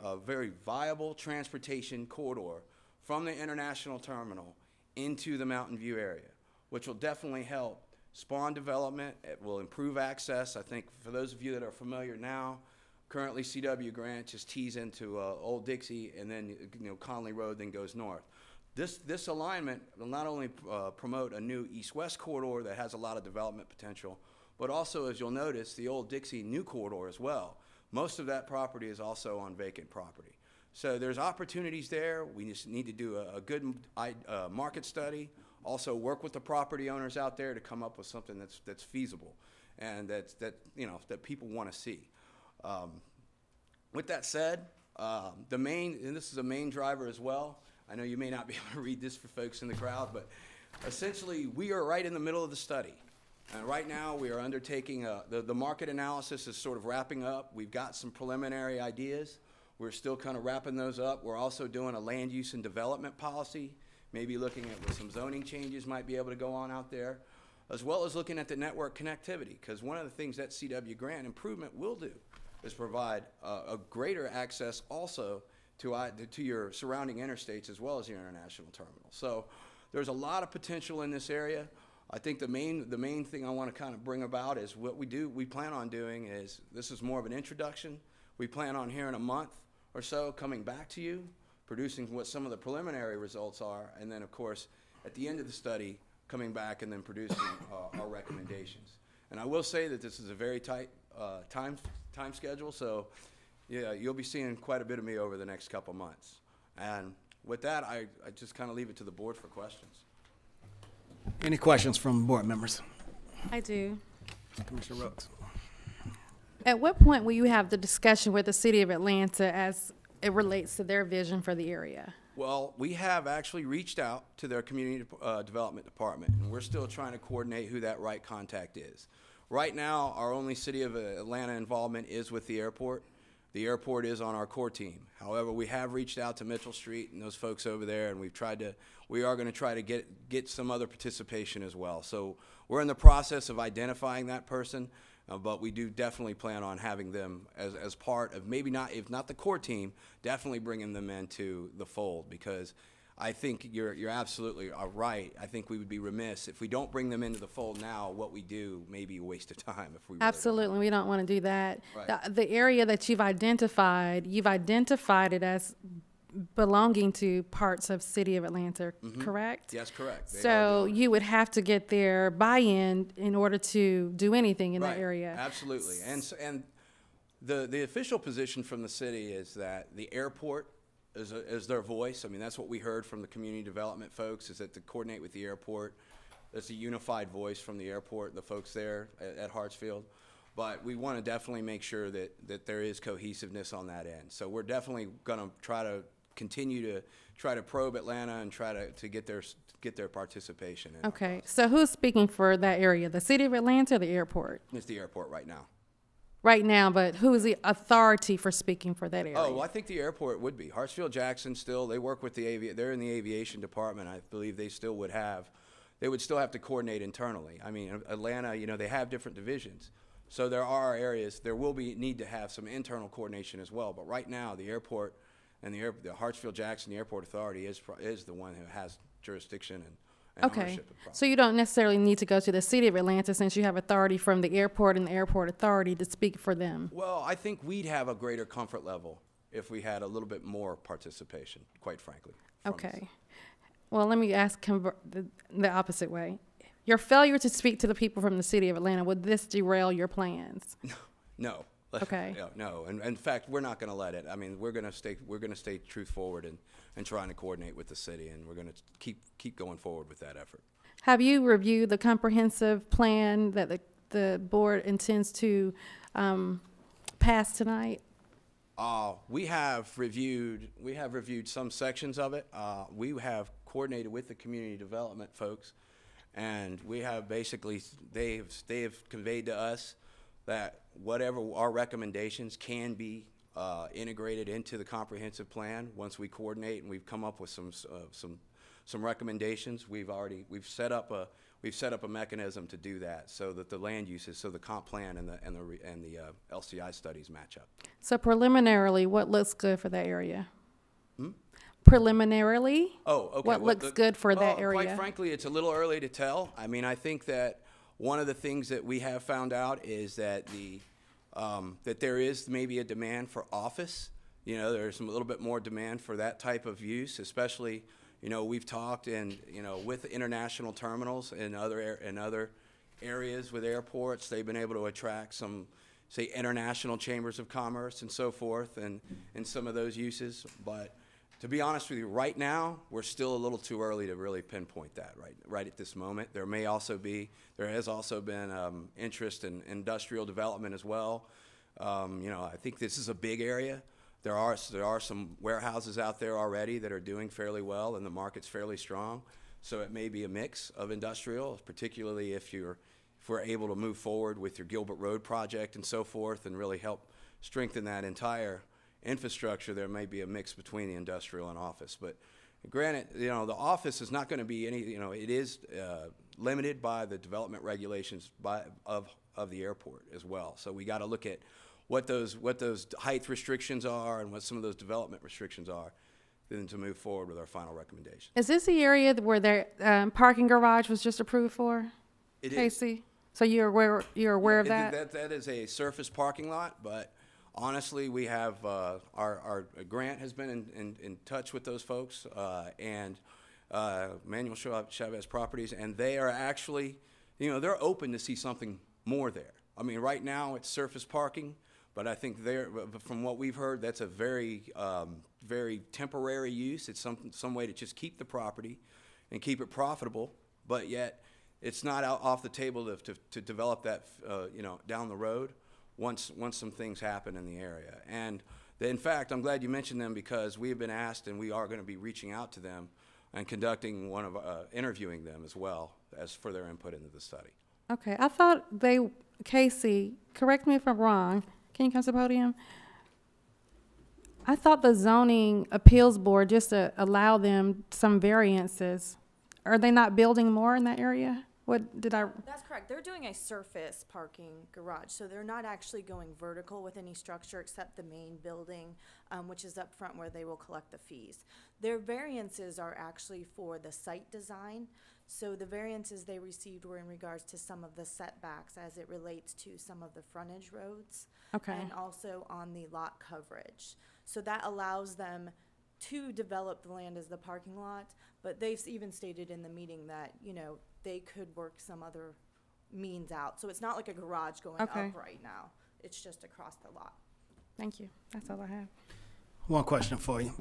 viable transportation corridor from the international terminal into the Mountain View area, which will definitely help spawn development. It will improve access. I think for those of you that are familiar now, currently CW grant just tees into Old Dixie, and then Conley Road then goes north. This alignment will not only promote a new east-west corridor that has a lot of development potential, but also, as you'll notice, the Old Dixie new corridor as well. Most of that property is also on vacant property. So there's opportunities there. We just need to do a good market study, also work with the property owners out there to come up with something that's feasible and that people want to see. With that said, and this is a main driver as well. I know you may not be able to read this for folks in the crowd, but essentially we are right in the middle of the study. And right now we are undertaking, the market analysis is sort of wrapping up. We've got some preliminary ideas. We're still kind of wrapping those up. We're also doing a land use and development policy, maybe looking at what some zoning changes might be able to go on out there, as well as looking at the network connectivity, because one of the things that CW grant improvement will do is provide a greater access also to your surrounding interstates as well as your international terminal. So there's a lot of potential in this area. I think the main thing I want to kind of bring about is what we plan on doing is, this is more of an introduction. We plan on here in a month or so coming back to you, producing what some of the preliminary results are, and then of course at the end of the study coming back and then producing our recommendations. And I will say that this is a very tight time schedule, so yeah, you'll be seeing quite a bit of me over the next couple months. And with that, I just kind of leave it to the board for questions. Any questions from board members? I do. Commissioner Rhodes. At what point will you have the discussion with the City of Atlanta as it relates to their vision for the area? Well, we have actually reached out to their community development department, and we're still trying to coordinate who that right contact is. Right now, our only City of Atlanta involvement is with the airport. The airport is on our core team. However, we have reached out to Mitchell Street and those folks over there, and we are going to try to get some other participation as well. So we're in the process of identifying that person, but we do definitely plan on having them as part of, maybe not, if not the core team, definitely bringing them into the fold, because I think you're absolutely right. I think we would be remiss if we don't bring them into the fold now. What we do may be a waste of time if we really Absolutely, we don't want to do that. Right. The area that you've identified it as belonging to parts of City of Atlanta, correct? Yes, correct. So you would have to get their buy-in in order to do anything in that area. Absolutely, and the official position from the city is that the airport is their voice. I mean, that's what we heard from the community development folks, is that to coordinate with the airport, there's a unified voice from the airport, the folks there at Hartsfield. But we want to definitely make sure that there is cohesiveness on that end. So we're definitely going to try to continue to try to probe Atlanta and try to get their participation in. Okay, so who's speaking for that area? The City of Atlanta or the airport? It's the airport right now. Right now, but who is the authority for speaking for that area? Oh, well, I think the airport would be. Hartsfield-Jackson still, they work with they're in the aviation department. I believe they would still have to coordinate internally. I mean, Atlanta, they have different divisions. So there are areas, there will need to have some internal coordination as well. But right now, the airport and the Hartsfield-Jackson, the airport authority is the one who has jurisdiction and okay, so you don't necessarily need to go to the City of Atlanta since you have authority from the airport and the airport authority to speak for them. Well, I think we'd have a greater comfort level if we had a little bit more participation, quite frankly. Okay. Well, let me ask the opposite way. Your failure to speak to the people from the City of Atlanta, would this derail your plans? No. Okay. No, and in fact, we're not going to let it. I mean, we're going to stay truth forward and trying to coordinate with the city, and we're going to keep going forward with that effort. Have you reviewed the comprehensive plan that the board intends to pass tonight? We have reviewed some sections of it. We have coordinated with the community development folks, and we have basically, they have conveyed to us that whatever our recommendations can be integrated into the comprehensive plan once we coordinate, and we've come up with some recommendations. We've set up a mechanism to do that, so that the land uses, so the comp plan and the LCI studies match up. So preliminarily, what looks good for that area? Preliminarily? Oh, okay. What looks good for that area? Quite frankly, it's a little early to tell. I mean, I think that one of the things that we have found out is that that there is maybe a demand for office. You know, there's a little bit more demand for that type of use, especially, you know, we've talked with international terminals and other areas with airports. They've been able to attract some, say, international chambers of commerce and so forth, and some of those uses. But to be honest with you, right now, we're still a little too early to really pinpoint that right at this moment. There has also been interest in industrial development as well. You know, I think this is a big area. There are some warehouses out there already that are doing fairly well, and the market's fairly strong. So it may be a mix of industrial, particularly if we're able to move forward with your Gilbert Road project and so forth, and really help strengthen that entire infrastructure. There may be a mix between the industrial and office. But granted, you know, the office is not going to be any, you know, it is limited by the development regulations of the airport as well. So we got to look at what those height restrictions are and what some of those development restrictions are, then to move forward with our final recommendation. Is this the area where their parking garage was just approved for? It is. Casey? So you're aware of that? That is a surface parking lot, but honestly, we have our grant has been in touch with those folks and Manuel Chavez Properties, and they are actually, you know, they're open to see something more there. I mean, right now it's surface parking, but I think from what we've heard, that's a very temporary use. It's some way to just keep the property and keep it profitable, but yet it's not off the table to develop that, you know, down the road once some things happen in the area. And in fact, I'm glad you mentioned them, because we have been asked, and we are going to be reaching out to them and conducting interviewing them as well as for their input into the study. Okay, I thought Casey, correct me if I'm wrong, can you come to the podium? I thought the zoning appeals board just to allow them some variances. Are they not building more in that area? That's correct. They're doing a surface parking garage, so they're not actually going vertical with any structure except the main building, which is up front where they will collect the fees. Their variances are actually for the site design. So the variances they received were in regards to some of the setbacks as it relates to some of the frontage roads. Okay. And also on the lot coverage. So that allows them to develop the land as the parking lot, but they've even stated in the meeting that, you know, they could work some other means out. So it's not like a garage going up right now. It's just across the lot. Thank you. That's all I have. One question for you.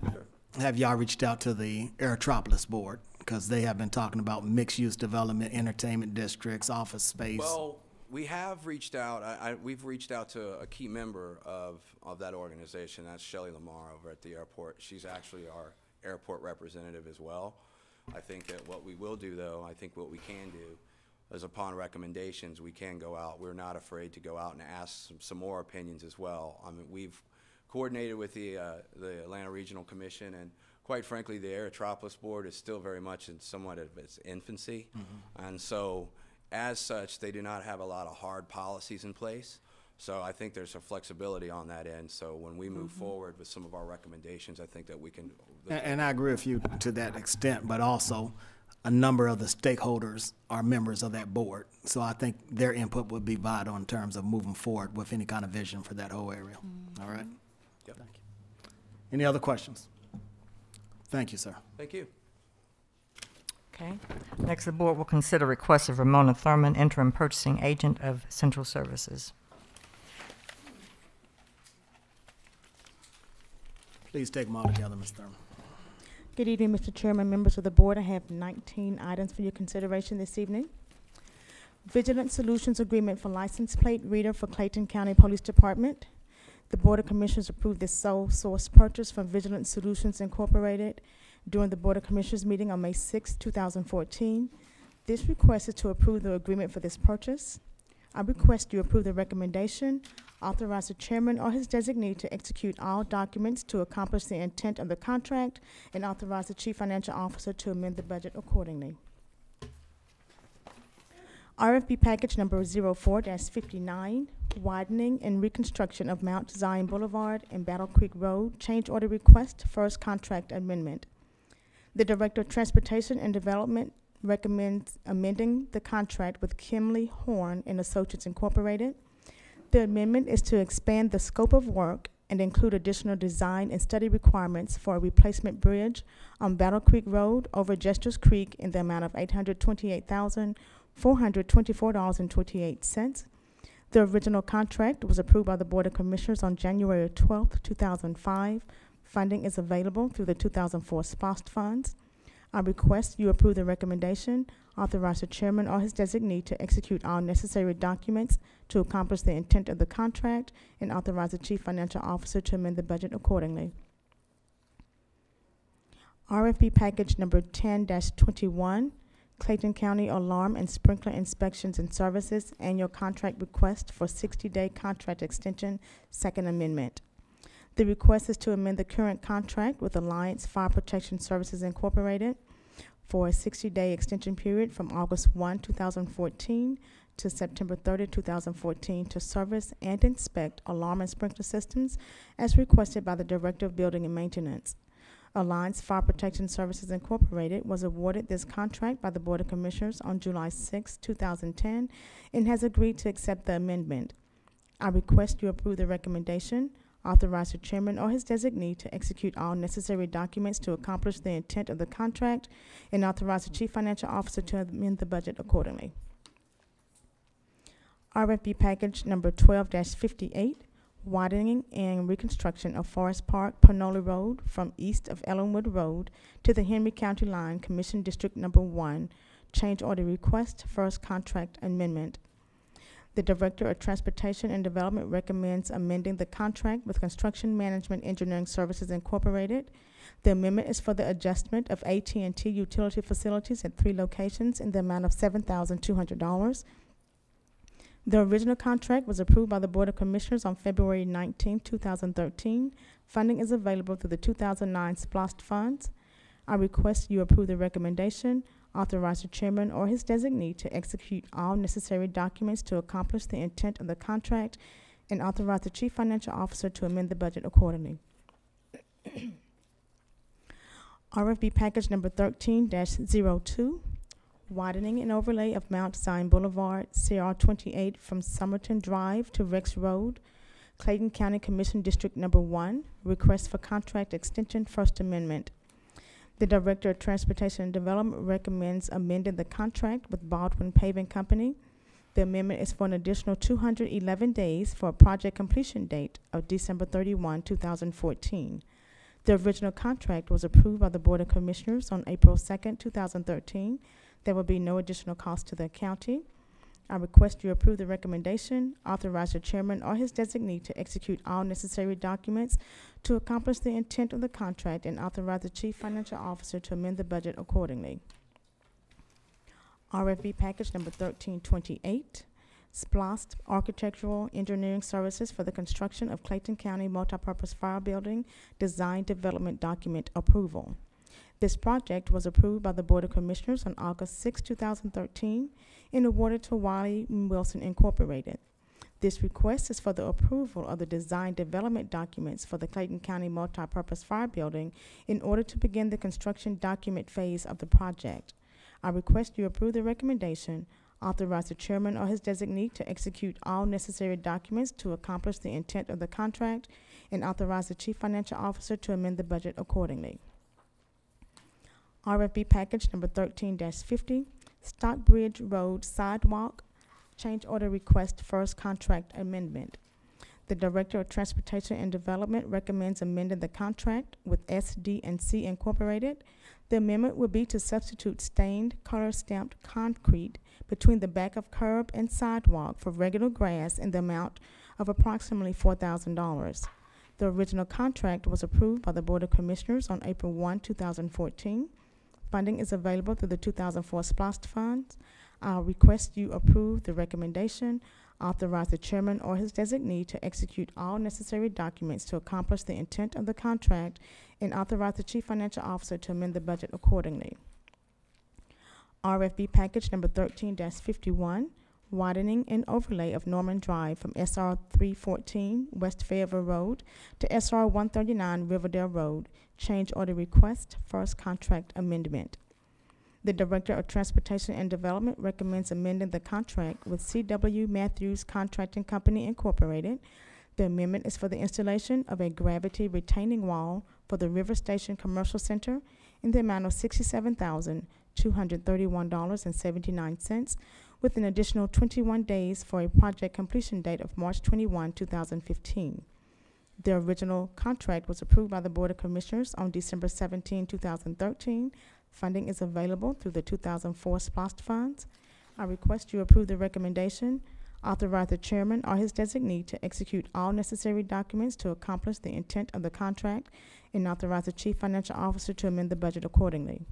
Have y'all reached out to the Aerotropolis board? Because they have been talking about mixed-use development, entertainment districts, office space. Well, we have reached out. We've reached out to a key member of that organization. That's Shelley Lamar over at the airport. She's actually our airport representative as well. I think that what we will do, though, I think what we can do is upon recommendations, we can go out. We're not afraid to go out and ask some more opinions as well. I mean, we've coordinated with the Atlanta Regional Commission, and quite frankly, the Aerotropolis board is still very much in somewhat of its infancy. Mm-hmm. And so, as such, they do not have a lot of hard policies in place. So I think there's a flexibility on that end. So when we move forward with some of our recommendations, I think that we can. And I agree with you to that extent, but also a number of the stakeholders are members of that board. So I think their input would be vital in terms of moving forward with any kind of vision for that whole area. All right? Yep. Thank you. Any other questions? Thank you, sir. Thank you. Okay. Next, the board will consider request of Ramona Thurman, interim purchasing agent of Central Services. Please take them all together, Ms. Thurman. Good evening, Mr. Chairman, members of the board. I have 19 items for your consideration this evening. Vigilant Solutions Agreement for License Plate Reader for Clayton County Police Department. The Board of Commissioners approved this sole source purchase from Vigilant Solutions Incorporated during the Board of Commissioners meeting on May 6, 2014. This request is to approve the agreement for this purchase. I request you approve the recommendation, authorize the chairman or his designee to execute all documents to accomplish the intent of the contract, and authorize the chief financial officer to amend the budget accordingly. RFP package number 04-59, widening and reconstruction of Mount Zion Boulevard and Battle Creek Road, change order request, first contract amendment. The Director of Transportation and Development recommends amending the contract with Kimley Horn and Associates Incorporated. The amendment is to expand the scope of work and include additional design and study requirements for a replacement bridge on Battle Creek Road over Jester's Creek in the amount of $828,424.28. The original contract was approved by the Board of Commissioners on January 12, 2005. Funding is available through the 2004 SPOST funds. I request you approve the recommendation, authorize the chairman or his designee to execute all necessary documents to accomplish the intent of the contract, and authorize the chief financial officer to amend the budget accordingly. RFP package number 10-21, Clayton County Alarm and Sprinkler Inspections and Services Annual Contract Request for 60-day Contract Extension, Second Amendment. The request is to amend the current contract with Alliance Fire Protection Services Incorporated for a 60-day extension period from August 1, 2014 to September 30, 2014 to service and inspect alarm and sprinkler systems as requested by the Director of Building and Maintenance. Alliance Fire Protection Services Incorporated was awarded this contract by the Board of Commissioners on July 6, 2010 and has agreed to accept the amendment. I request you approve the recommendation, authorize the chairman or his designee to execute all necessary documents to accomplish the intent of the contract, and authorize the chief financial officer to amend the budget accordingly. RFP package number 12-58, widening and reconstruction of Forest Park Panola Road from east of Ellenwood Road to the Henry County line, Commission District Number 1, change order request, first contract amendment. The Director of Transportation and Development recommends amending the contract with Construction Management Engineering Services Incorporated. The amendment is for the adjustment of AT&T utility facilities at 3 locations in the amount of $7,200. The original contract was approved by the Board of Commissioners on February 19, 2013. Funding is available through the 2009 SPLOST funds. I request you approve the recommendation, authorize the chairman or his designee to execute all necessary documents to accomplish the intent of the contract, and authorize the chief financial officer to amend the budget accordingly. RFB package number 13-02, widening and overlay of Mount Zion Boulevard, CR 28 from Somerton Drive to Rex Road, Clayton County Commission District Number 1, request for contract extension, First Amendment. The Director of Transportation and Development recommends amending the contract with Baldwin Paving Company. The amendment is for an additional 211 days for a project completion date of December 31, 2014. The original contract was approved by the Board of Commissioners on April 2, 2013. There will be no additional cost to the county. I request you approve the recommendation, authorize the chairman or his designee to execute all necessary documents to accomplish the intent of the contract, and authorize the chief financial officer to amend the budget accordingly. RFB package number 1328, SPLOST Architectural Engineering Services for the construction of Clayton County Multipurpose Fire Building Design Development Document Approval. This project was approved by the Board of Commissioners on August 6, 2013 and awarded to Wiley Wilson Incorporated. This request is for the approval of the design development documents for the Clayton County Multipurpose Fire Building in order to begin the construction document phase of the project. I request you approve the recommendation, authorize the chairman or his designee to execute all necessary documents to accomplish the intent of the contract, and authorize the chief financial officer to amend the budget accordingly. RFB package number 13-50, Stockbridge Road Sidewalk, change order request, first contract amendment. The Director of Transportation and Development recommends amending the contract with SD&C Incorporated. The amendment would be to substitute stained, color-stamped concrete between the back of curb and sidewalk for regular grass in the amount of approximately $4,000. The original contract was approved by the Board of Commissioners on April 1, 2014. Funding is available through the 2004 SPLOST funds. I'll request you approve the recommendation, authorize the chairman or his designee to execute all necessary documents to accomplish the intent of the contract, and authorize the chief financial officer to amend the budget accordingly. RFB package number 13-51, widening and overlay of Norman Drive from SR 314 West Fayetteville Road to SR 139 Riverdale Road. Change order request, first contract amendment. The Director of Transportation and Development recommends amending the contract with C.W. Matthews Contracting Company, Incorporated. The amendment is for the installation of a gravity retaining wall for the River Station Commercial Center in the amount of $67,231.79, with an additional 21 days for a project completion date of March 21, 2015. The original contract was approved by the Board of Commissioners on December 17, 2013. Funding is available through the 2004 SPLOST funds. I request you approve the recommendation, authorize the chairman or his designee to execute all necessary documents to accomplish the intent of the contract, and authorize the chief financial officer to amend the budget accordingly.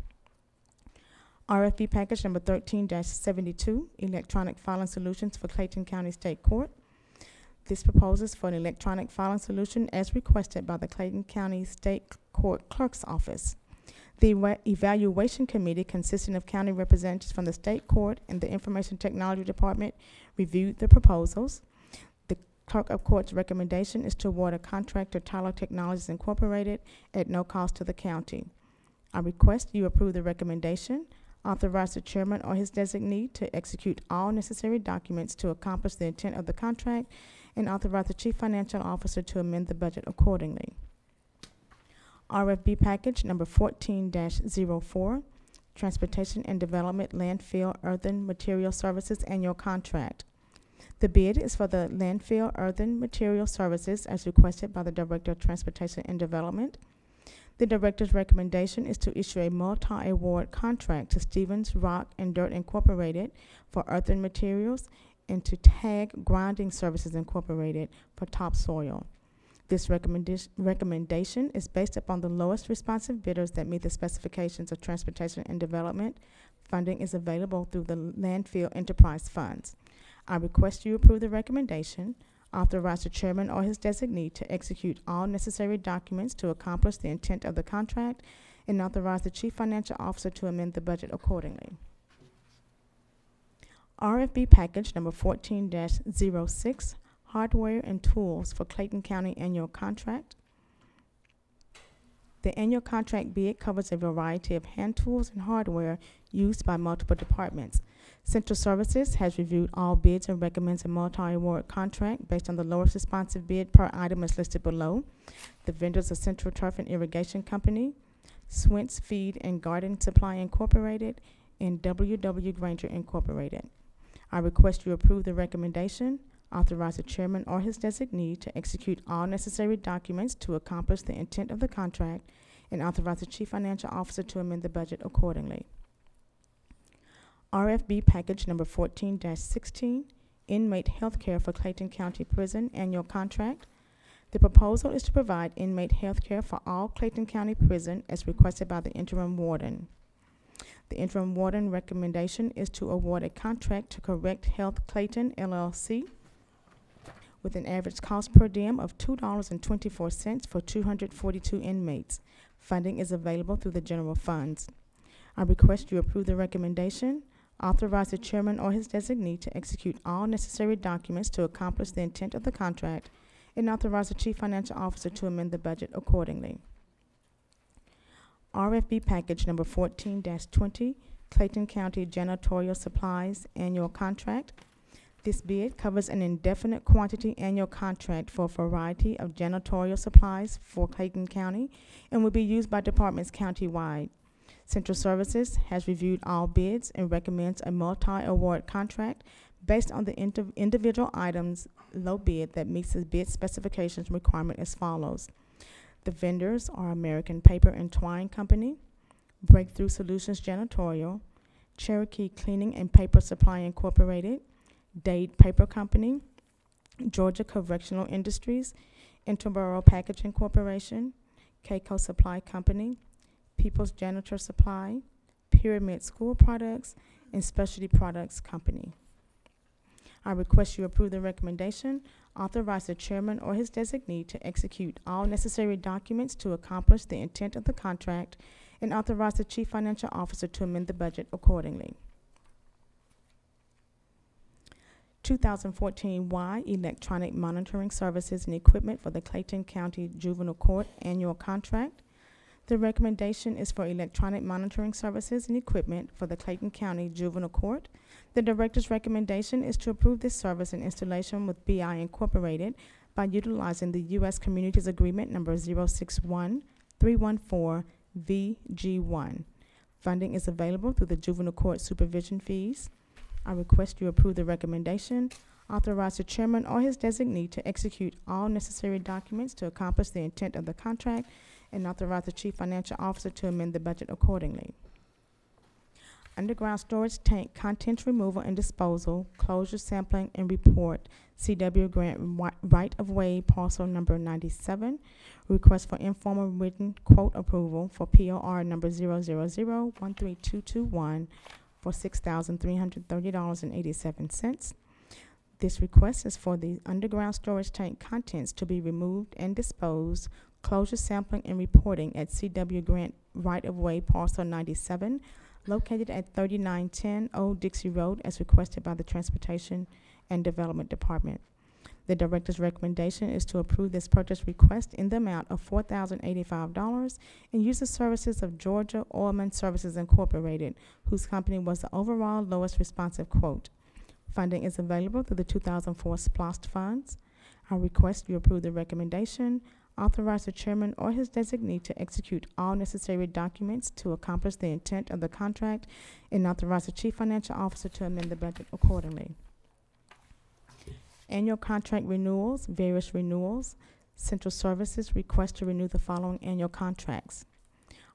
RFB package number 13-72, electronic filing solutions for Clayton County State Court. This proposes for an electronic filing solution as requested by the Clayton County State Court Clerk's Office. The evaluation committee, consisting of county representatives from the state court and the information technology department, reviewed the proposals. The clerk of court's recommendation is to award a contract to Tyler Technologies Incorporated at no cost to the county. I request you approve the recommendation, authorize the chairman or his designee to execute all necessary documents to accomplish the intent of the contract, and authorize the chief financial officer to amend the budget accordingly. RFB package number 14-04, Transportation and Development Landfill Earthen Material Services Annual Contract. The bid is for the Landfill Earthen Material Services as requested by the Director of Transportation and Development. The Director's recommendation is to issue a multi-award contract to Stevens Rock and Dirt Incorporated for earthen materials and to Tag Grinding Services Incorporated for topsoil. This recommendation is based upon the lowest responsive bidders that meet the specifications of Transportation and Development. Funding is available through the Landfill Enterprise Funds. I request you approve the recommendation, authorize the chairman or his designee to execute all necessary documents to accomplish the intent of the contract, and authorize the chief financial officer to amend the budget accordingly. RFB package number 14-06, hardware and tools for Clayton County annual contract. The annual contract bid covers a variety of hand tools and hardware used by multiple departments. Central Services has reviewed all bids and recommends a multi-award contract based on the lowest responsive bid per item as listed below. The vendors are Central Turf and Irrigation Company, Swint's Feed and Garden Supply Incorporated, and W.W. Granger Incorporated. I request you approve the recommendation, authorize the chairman or his designee to execute all necessary documents to accomplish the intent of the contract, and authorize the chief financial officer to amend the budget accordingly. RFB package number 14-16, inmate health care for Clayton County Prison annual contract. The proposal is to provide inmate health care for all Clayton County Prison as requested by the interim warden. The interim warden recommendation is to award a contract to Correct Health Clayton, LLC, with an average cost per diem of $2.24 for 242 inmates. Funding is available through the general funds. I request you approve the recommendation, authorize the chairman or his designee to execute all necessary documents to accomplish the intent of the contract, and authorize the chief financial officer to amend the budget accordingly. RFB package number 14-20, Clayton County Janitorial Supplies annual contract. This bid covers an indefinite quantity annual contract for a variety of janitorial supplies for Clayton County and will be used by departments countywide. Central Services has reviewed all bids and recommends a multi-award contract based on the individual items low bid that meets the bid specifications requirement as follows. The vendors are American Paper and Twine Company, Breakthrough Solutions Janitorial, Cherokee Cleaning and Paper Supply Incorporated, Dade Paper Company, Georgia Correctional Industries, Interboro Packaging Corporation, Keiko Supply Company, People's Janitor Supply, Pyramid School Products, and Specialty Products Company. I request you approve the recommendation, authorize the chairman or his designee to execute all necessary documents to accomplish the intent of the contract, and authorize the chief financial officer to amend the budget accordingly. 2014 Y Electronic Monitoring Services and Equipment for the Clayton County Juvenile Court Annual Contract. The recommendation is for electronic monitoring services and equipment for the Clayton County Juvenile Court. The director's recommendation is to approve this service and installation with BI Incorporated by utilizing the U.S. Communities Agreement number 061314VG1. Funding is available through the Juvenile Court Supervision Fees. I request you approve the recommendation, authorize the chairman or his designee to execute all necessary documents to accomplish the intent of the contract, and authorize the chief financial officer to amend the budget accordingly. Underground storage tank contents removal and disposal, closure, sampling, and report, CW grant right-of-way parcel number 97. Request for informal written quote approval for POR number 000-13221 for $6,330.87. This request is for the underground storage tank contents to be removed and disposed, closure, sampling, and reporting at CW grant right-of-way parcel 97, located at 3910 Old Dixie Road, as requested by the Transportation and Development Department. The director's recommendation is to approve this purchase request in the amount of $4,085 and use the services of Georgia Oilman Services Incorporated, whose company was the overall lowest responsive quote. Funding is available through the 2004 SPLOST funds. I request you approve the recommendation, authorize the chairman or his designee to execute all necessary documents to accomplish the intent of the contract, and authorize the chief financial officer to amend the budget accordingly. Annual contract renewals, various renewals. Central Services request to renew the following annual contracts.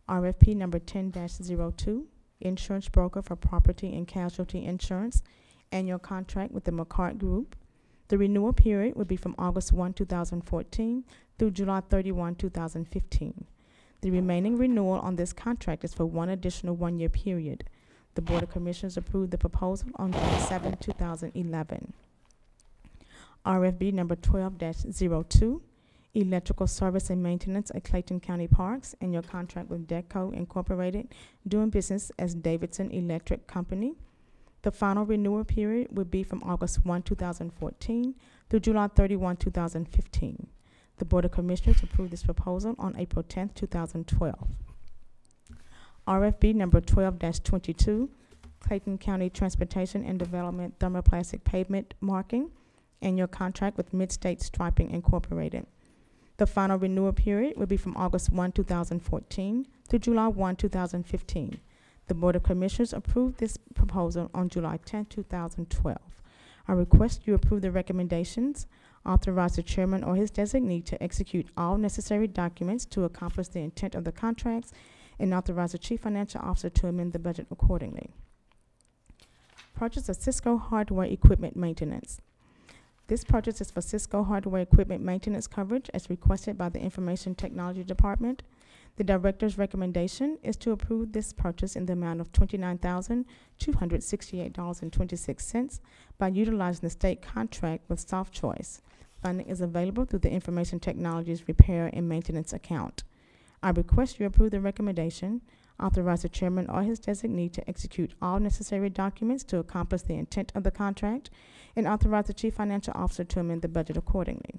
RFP number 10-02, insurance broker for property and casualty insurance, annual contract with the McCart Group. The renewal period would be from August 1, 2014 through July 31, 2015. The remaining renewal on this contract is for one additional one-year period. The Board of Commissioners approved the proposal on June 7, 2011. RFB number 12-02, electrical service and maintenance at Clayton County Parks, annual contract with DECO Incorporated, doing business as Davidson Electric Company. The final renewal period would be from August 1, 2014 through July 31, 2015. The Board of Commissioners approved this proposal on April 10, 2012. RFB number 12-22, Clayton County Transportation and Development thermoplastic pavement marking, annual contract with Midstate Striping Incorporated. The final renewal period will be from August 1, 2014 through July 1, 2015. The Board of Commissioners approved this proposal on July 10, 2012. I request you approve the recommendations, authorize the chairman or his designee to execute all necessary documents to accomplish the intent of the contracts, and authorize the chief financial officer to amend the budget accordingly. Purchase of Cisco hardware equipment maintenance. This purchase is for Cisco hardware equipment maintenance coverage as requested by the Information Technology Department. The director's recommendation is to approve this purchase in the amount of $29,268.26 by utilizing the state contract with Soft Choice. Funding is available through the Information Technologies Repair and Maintenance account. I request you approve the recommendation, authorize the chairman or his designee to execute all necessary documents to accomplish the intent of the contract, and authorize the chief financial officer to amend the budget accordingly.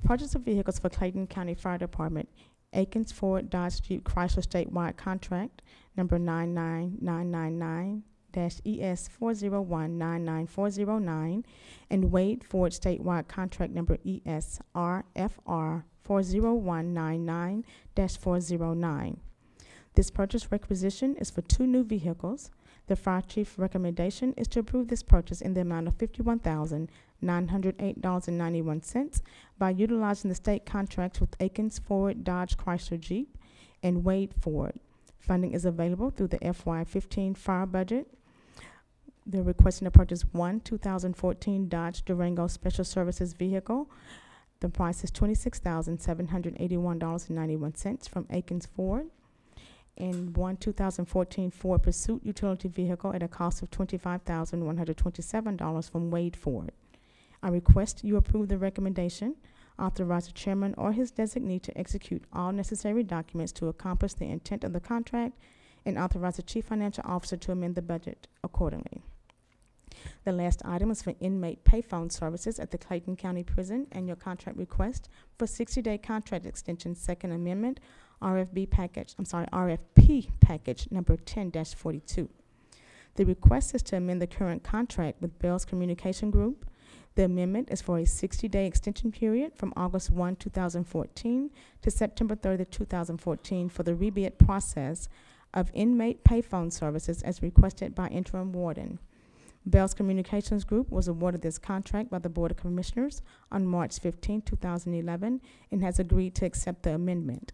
Purchase of vehicles for Clayton County Fire Department, Aikens Ford Dodge Jeep Chrysler statewide contract number 99999-ES40199409, and Wade Ford statewide contract number ESRFR 40199-409. This purchase requisition is for 2 new vehicles. The fire chief's recommendation is to approve this purchase in the amount of $51,908.91 by utilizing the state contracts with Aikens Ford Dodge Chrysler Jeep and Wade Ford. Funding is available through the FY15 fire budget. They're requesting to purchase one 2014 Dodge Durango Special Services vehicle. The price is $26,781.91 from Akins Ford, and one 2014 Ford Pursuit utility vehicle at a cost of $25,127 from Wade Ford. I request you approve the recommendation, authorize the chairman or his designee to execute all necessary documents to accomplish the intent of the contract, and authorize the chief financial officer to amend the budget accordingly. The last item is for inmate payphone services at the Clayton County Prison annual contract request for 60-day contract extension, Second Amendment, RFP package number 10-42. The request is to amend the current contract with Bell's Communication Group. The amendment is for a 60-day extension period from August 1, 2014 to September 30, 2014 for the rebid process of inmate payphone services as requested by interim warden. Bell's Communications Group was awarded this contract by the Board of Commissioners on March 15, 2011, and has agreed to accept the amendment.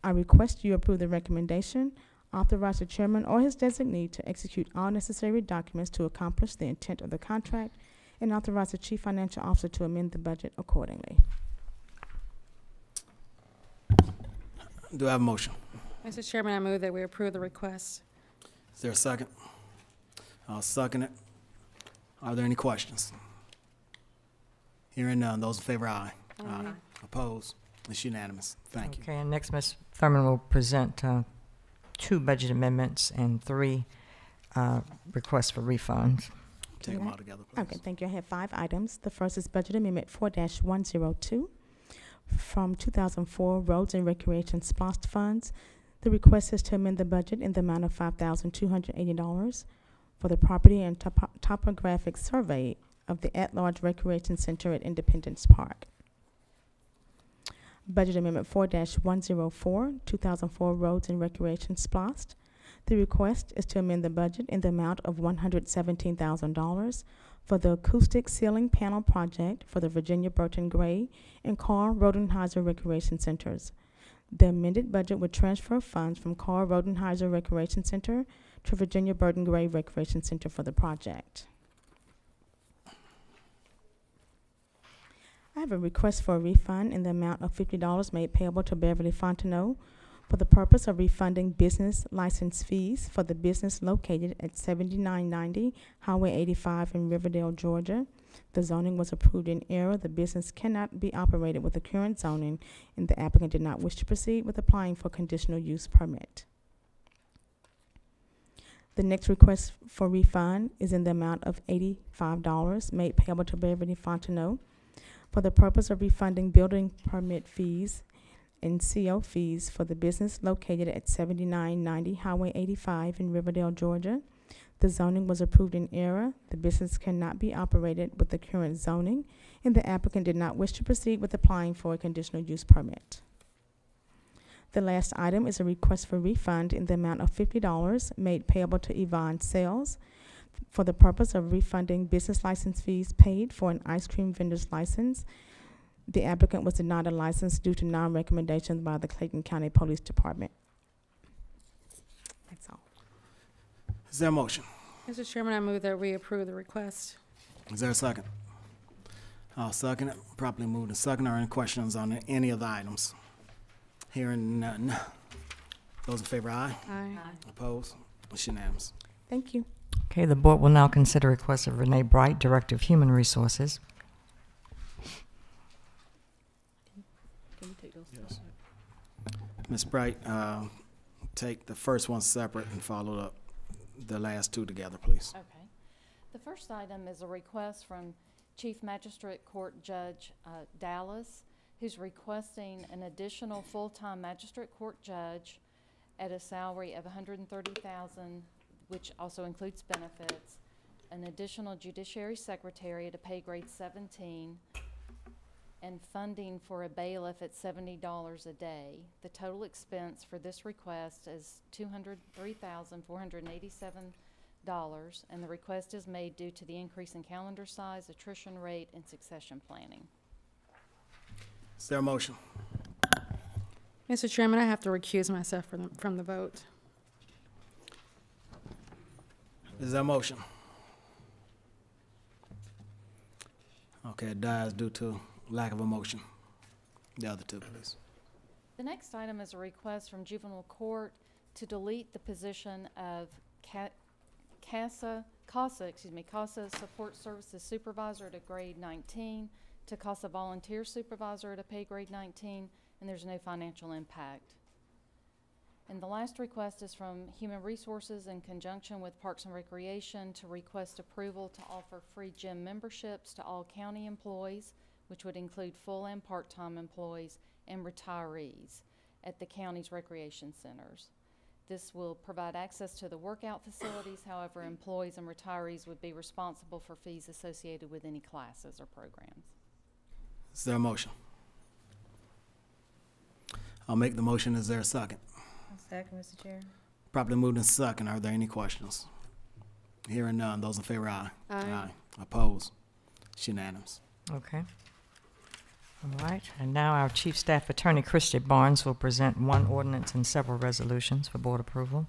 I request you approve the recommendation, authorize the chairman or his designee to execute all necessary documents to accomplish the intent of the contract, and authorize the chief financial officer to amend the budget accordingly. Do I have a motion? Mr. Chairman, I move that we approve the request. Is there a second? I'll second it. Are there any questions? Hearing none, those in favor, aye. Aye. Opposed? It's unanimous. Thank you. Okay, and next, Ms. Thurman will present 2 budget amendments and 3 requests for refunds. Take them all together, please. Okay, thank you. I have 5 items. The first is Budget Amendment 4-102 from 2004 Roads and Recreation SPOST funds. The request is to amend the budget in the amount of $5,280 for the property and topographic survey of the at-large recreation center at Independence Park. Budget Amendment 4-104, 2004 Roads and Recreation SPOST. The request is to amend the budget in the amount of $117,000 for the acoustic ceiling panel project for the Virginia Burton Gray and Carl Rodenheiser Recreation Centers. The amended budget would transfer funds from Carl Rodenheiser Recreation Center to Virginia Burton Gray Recreation Center for the project. I have a request for a refund in the amount of $50 made payable to Beverly Fontenot for the purpose of refunding business license fees for the business located at 7990 Highway 85 in Riverdale, Georgia. The zoning was approved in error. The business cannot be operated with the current zoning, and the applicant did not wish to proceed with applying for conditional use permit. The next request for refund is in the amount of $85 made payable to Beverly Fontenot for the purpose of refunding building permit fees and CO fees for the business located at 7990 Highway 85 in Riverdale, Georgia. The zoning was approved in error. The business cannot be operated with the current zoning, and the applicant did not wish to proceed with applying for a conditional use permit. The last item is a request for refund in the amount of $50 made payable to Yvonne Sales for the purpose of refunding business license fees paid for an ice cream vendor's license. The applicant was denied a license due to non-recommendation by the Clayton County Police Department. That's all. Is there a motion? Mr. Chairman, I move that we approve the request. Is there a second? I'll second it. Properly moved and second. Are there any questions on any of the items? Hearing none. Those in favor, aye. Aye. Opposed? It's unanimous. Thank you. Okay, the board will now consider requests of Renee Bright, Director of Human Resources. Can you take those? Yes. Ms. Bright, take the first one separate and follow up the last 2 together, please. Okay. The first item is a request from Chief Magistrate Court Judge Dallas, who's requesting an additional full-time magistrate court judge at a salary of $130,000, which also includes benefits, an additional judiciary secretary at a pay grade 17, and funding for a bailiff at $70 a day. The total expense for this request is $203,487, and the request is made due to the increase in calendar size, attrition rate, and succession planning. Is there a motion? Mr. Chairman, I have to recuse myself from the vote. Is there a motion? Okay, it dies due to lack of a motion. The other two, please. The next item is a request from Juvenile Court to delete the position of CASA Support Services Supervisor at a grade 19 to CASA Volunteer Supervisor at a pay grade 19, and there's no financial impact. And the last request is from Human Resources in conjunction with Parks and Recreation to request approval to offer free gym memberships to all county employees, which would include full and part-time employees and retirees at the county's recreation centers. This will provide access to the workout facilities. However, employees and retirees would be responsible for fees associated with any classes or programs. Is there a motion? I'll make the motion. Is there a second? Second, Mr. Chair. Properly moved and second. Are there any questions? Hearing none. Those in favor, aye. Aye. Opposed? It's unanimous. Okay. All right, and now our Chief Staff Attorney, Christy Barnes, will present one ordinance and several resolutions for board approval.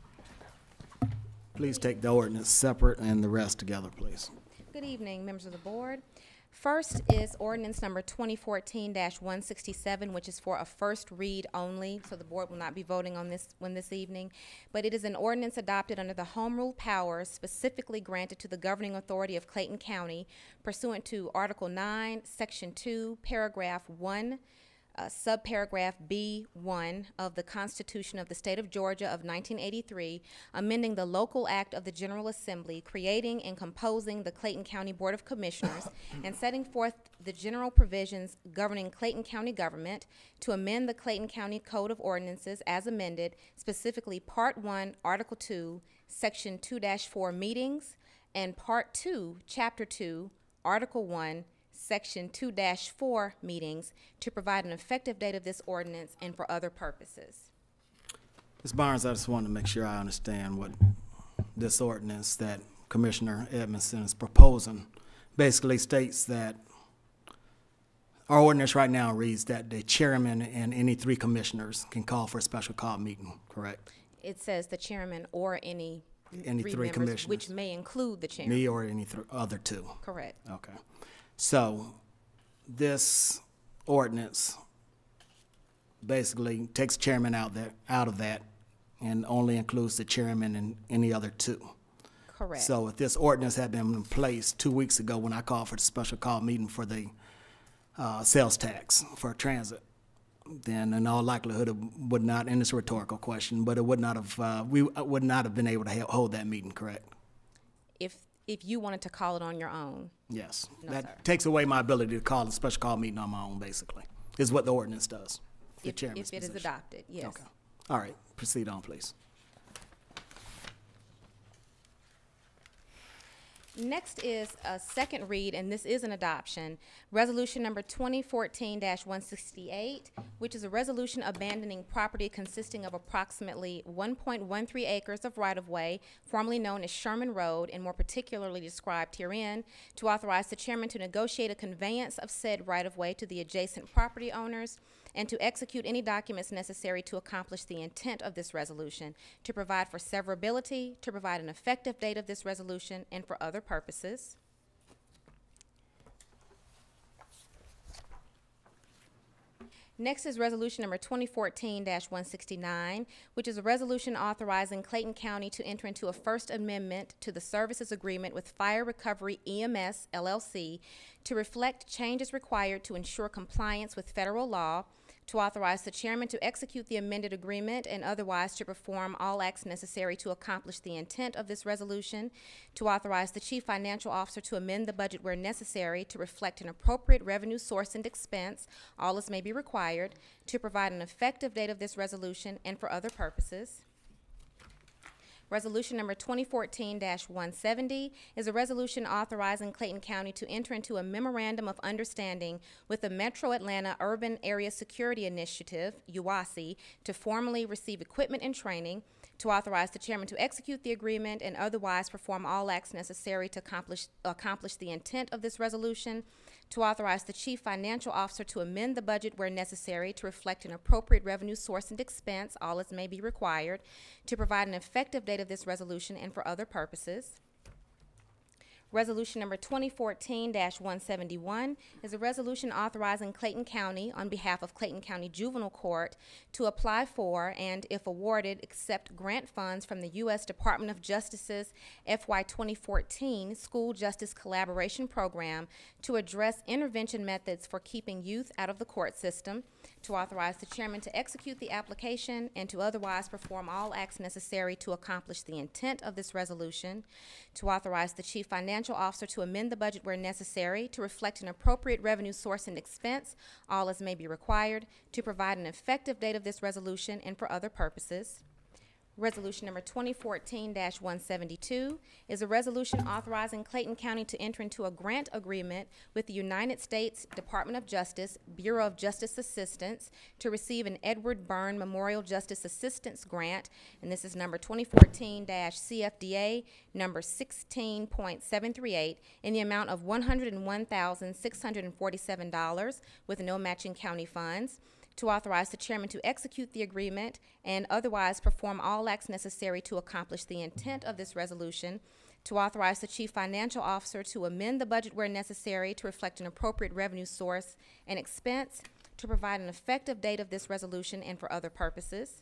Please take the ordinance separate and the rest together, please. Good evening, members of the board. First is ordinance number 2014-167, which is for a first read only, so the board will not be voting on this one this evening. But it is an ordinance adopted under the home rule powers specifically granted to the governing authority of Clayton County pursuant to Article 9, Section 2, Paragraph 1, subparagraph B1 of the Constitution of the State of Georgia of 1983, amending the local act of the General Assembly, creating and composing the Clayton County Board of Commissioners, and setting forth the general provisions governing Clayton County government, to amend the Clayton County Code of Ordinances as amended, specifically Part 1, Article 2, Section 2-4 meetings, and Part 2, Chapter 2, Article 1, Section 2-4 meetings, to provide an effective date of this ordinance and for other purposes. Ms. Barnes, I just wanted to make sure I understand what this ordinance that Commissioner Edmondson is proposing basically states that our ordinance right now reads that the chairman and any 3 commissioners can call for a special call meeting, correct? It says the chairman or any Any 3 members, commissioners. which may include the chairman. Me or any other 2. Correct. Okay. So this ordinance basically takes chairman out of that and only includes the chairman and any other 2. Correct. So if this ordinance had been in place 2 weeks ago when I called for the special call meeting for the sales tax for transit, then in all likelihood it would not, and it's a rhetorical question, but it would not have, we would not have been able to hold that meeting, correct? If you wanted to call it on your own. Yes. No, That sir. takes away my ability to call a special call meeting on my own, basically, is what the ordinance does. The If chairman's it is position. adopted, yes. Okay. All right. Proceed on, please. Next is a second read, and this is an adoption. Resolution number 2014-168, which is a resolution abandoning property consisting of approximately 1.13 acres of right-of-way, formerly known as Sherman Road, and more particularly described herein, to authorize the chairman to negotiate a conveyance of said right-of-way to the adjacent property owners, and to execute any documents necessary to accomplish the intent of this resolution, to provide for severability, to provide an effective date of this resolution, and for other purposes. Next is resolution number 2014-169, which is a resolution authorizing Clayton County to enter into a first amendment to the services agreement with Fire Recovery EMS LLC to reflect changes required to ensure compliance with federal law, to authorize the chairman to execute the amended agreement and otherwise to perform all acts necessary to accomplish the intent of this resolution, to authorize the chief financial officer to amend the budget where necessary to reflect an appropriate revenue source and expense, all as may be required, to provide an effective date of this resolution and for other purposes. Resolution number 2014-170 is a resolution authorizing Clayton County to enter into a memorandum of understanding with the Metro Atlanta Urban Area Security Initiative, UASI, to formally receive equipment and training, to authorize the chairman to execute the agreement and otherwise perform all acts necessary to accomplish the intent of this resolution, to authorize the Chief Financial Officer to amend the budget where necessary to reflect an appropriate revenue source and expense, all as may be required, to provide an effective date of this resolution and for other purposes. Resolution number 2014-171 is a resolution authorizing Clayton County on behalf of Clayton County Juvenile Court to apply for and, if awarded, accept grant funds from the U.S. Department of Justice's FY 2014 School Justice Collaboration Program to address intervention methods for keeping youth out of the court system, to authorize the chairman to execute the application and to otherwise perform all acts necessary to accomplish the intent of this resolution, to authorize the Chief Financial Officer to amend the budget where necessary to reflect an appropriate revenue source and expense, all as may be required, to provide an effective date of this resolution and for other purposes. Resolution number 2014-172 is a resolution authorizing Clayton County to enter into a grant agreement with the United States Department of Justice, Bureau of Justice Assistance, to receive an Edward Byrne Memorial Justice Assistance Grant, and this is number 2014-CFDA number 16.738 in the amount of $101,647 with no matching county funds, to authorize the chairman to execute the agreement and otherwise perform all acts necessary to accomplish the intent of this resolution, to authorize the Chief Financial Officer to amend the budget where necessary to reflect an appropriate revenue source and expense, to provide an effective date of this resolution and for other purposes.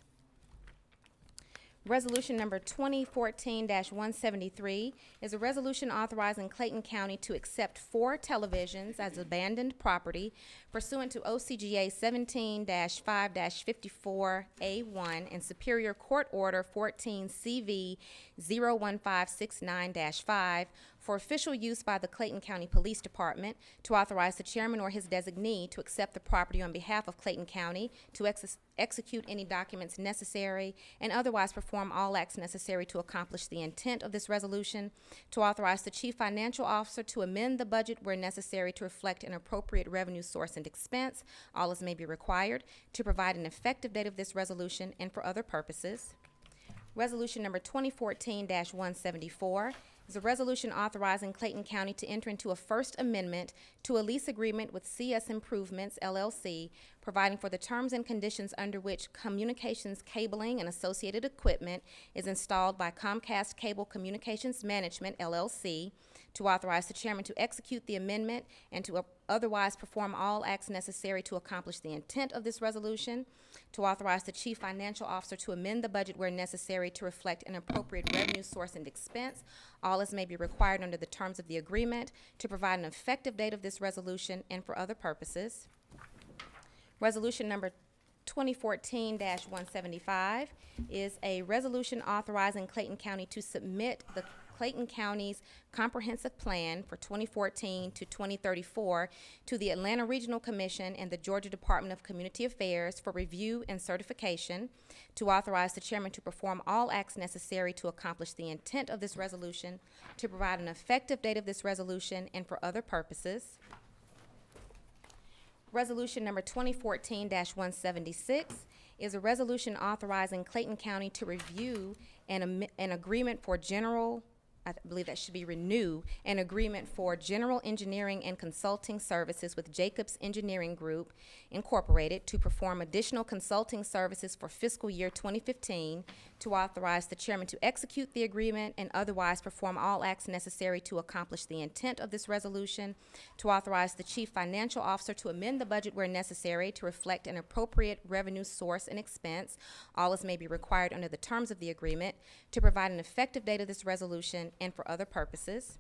Resolution number 2014-173 is a resolution authorizing Clayton County to accept 4 televisions as abandoned property pursuant to OCGA 17-5-54A1 and Superior Court Order 14 CV 01569-5 for official use by the Clayton County Police Department, to authorize the chairman or his designee to accept the property on behalf of Clayton County, to execute any documents necessary, and otherwise perform all acts necessary to accomplish the intent of this resolution, to authorize the Chief Financial Officer to amend the budget where necessary to reflect an appropriate revenue source and expense, all as may be required, to provide an effective date of this resolution and for other purposes. Resolution number 2014-174 is a resolution authorizing Clayton County to enter into a first amendment to a lease agreement with CS Improvements, LLC, providing for the terms and conditions under which communications cabling and associated equipment is installed by Comcast Cable Communications Management, LLC, to authorize the chairman to execute the amendment and to otherwise perform all acts necessary to accomplish the intent of this resolution, to authorize the Chief Financial Officer to amend the budget where necessary to reflect an appropriate revenue source and expense, all as may be required under the terms of the agreement, to provide an effective date of this resolution and for other purposes. Resolution number 2014-175 is a resolution authorizing Clayton County to submit the Clayton County's comprehensive plan for 2014 to 2034 to the Atlanta Regional Commission and the Georgia Department of Community Affairs for review and certification, to authorize the chairman to perform all acts necessary to accomplish the intent of this resolution, to provide an effective date of this resolution and for other purposes. Resolution number 2014-176 is a resolution authorizing Clayton County to review an agreement for general, I believe that should be renew, an agreement for general engineering and consulting services with Jacobs Engineering Group, Incorporated, to perform additional consulting services for fiscal year 2015, to authorize the chairman to execute the agreement and otherwise perform all acts necessary to accomplish the intent of this resolution, to authorize the Chief Financial Officer to amend the budget where necessary to reflect an appropriate revenue source and expense, all as may be required under the terms of the agreement, to provide an effective date of this resolution and for other purposes.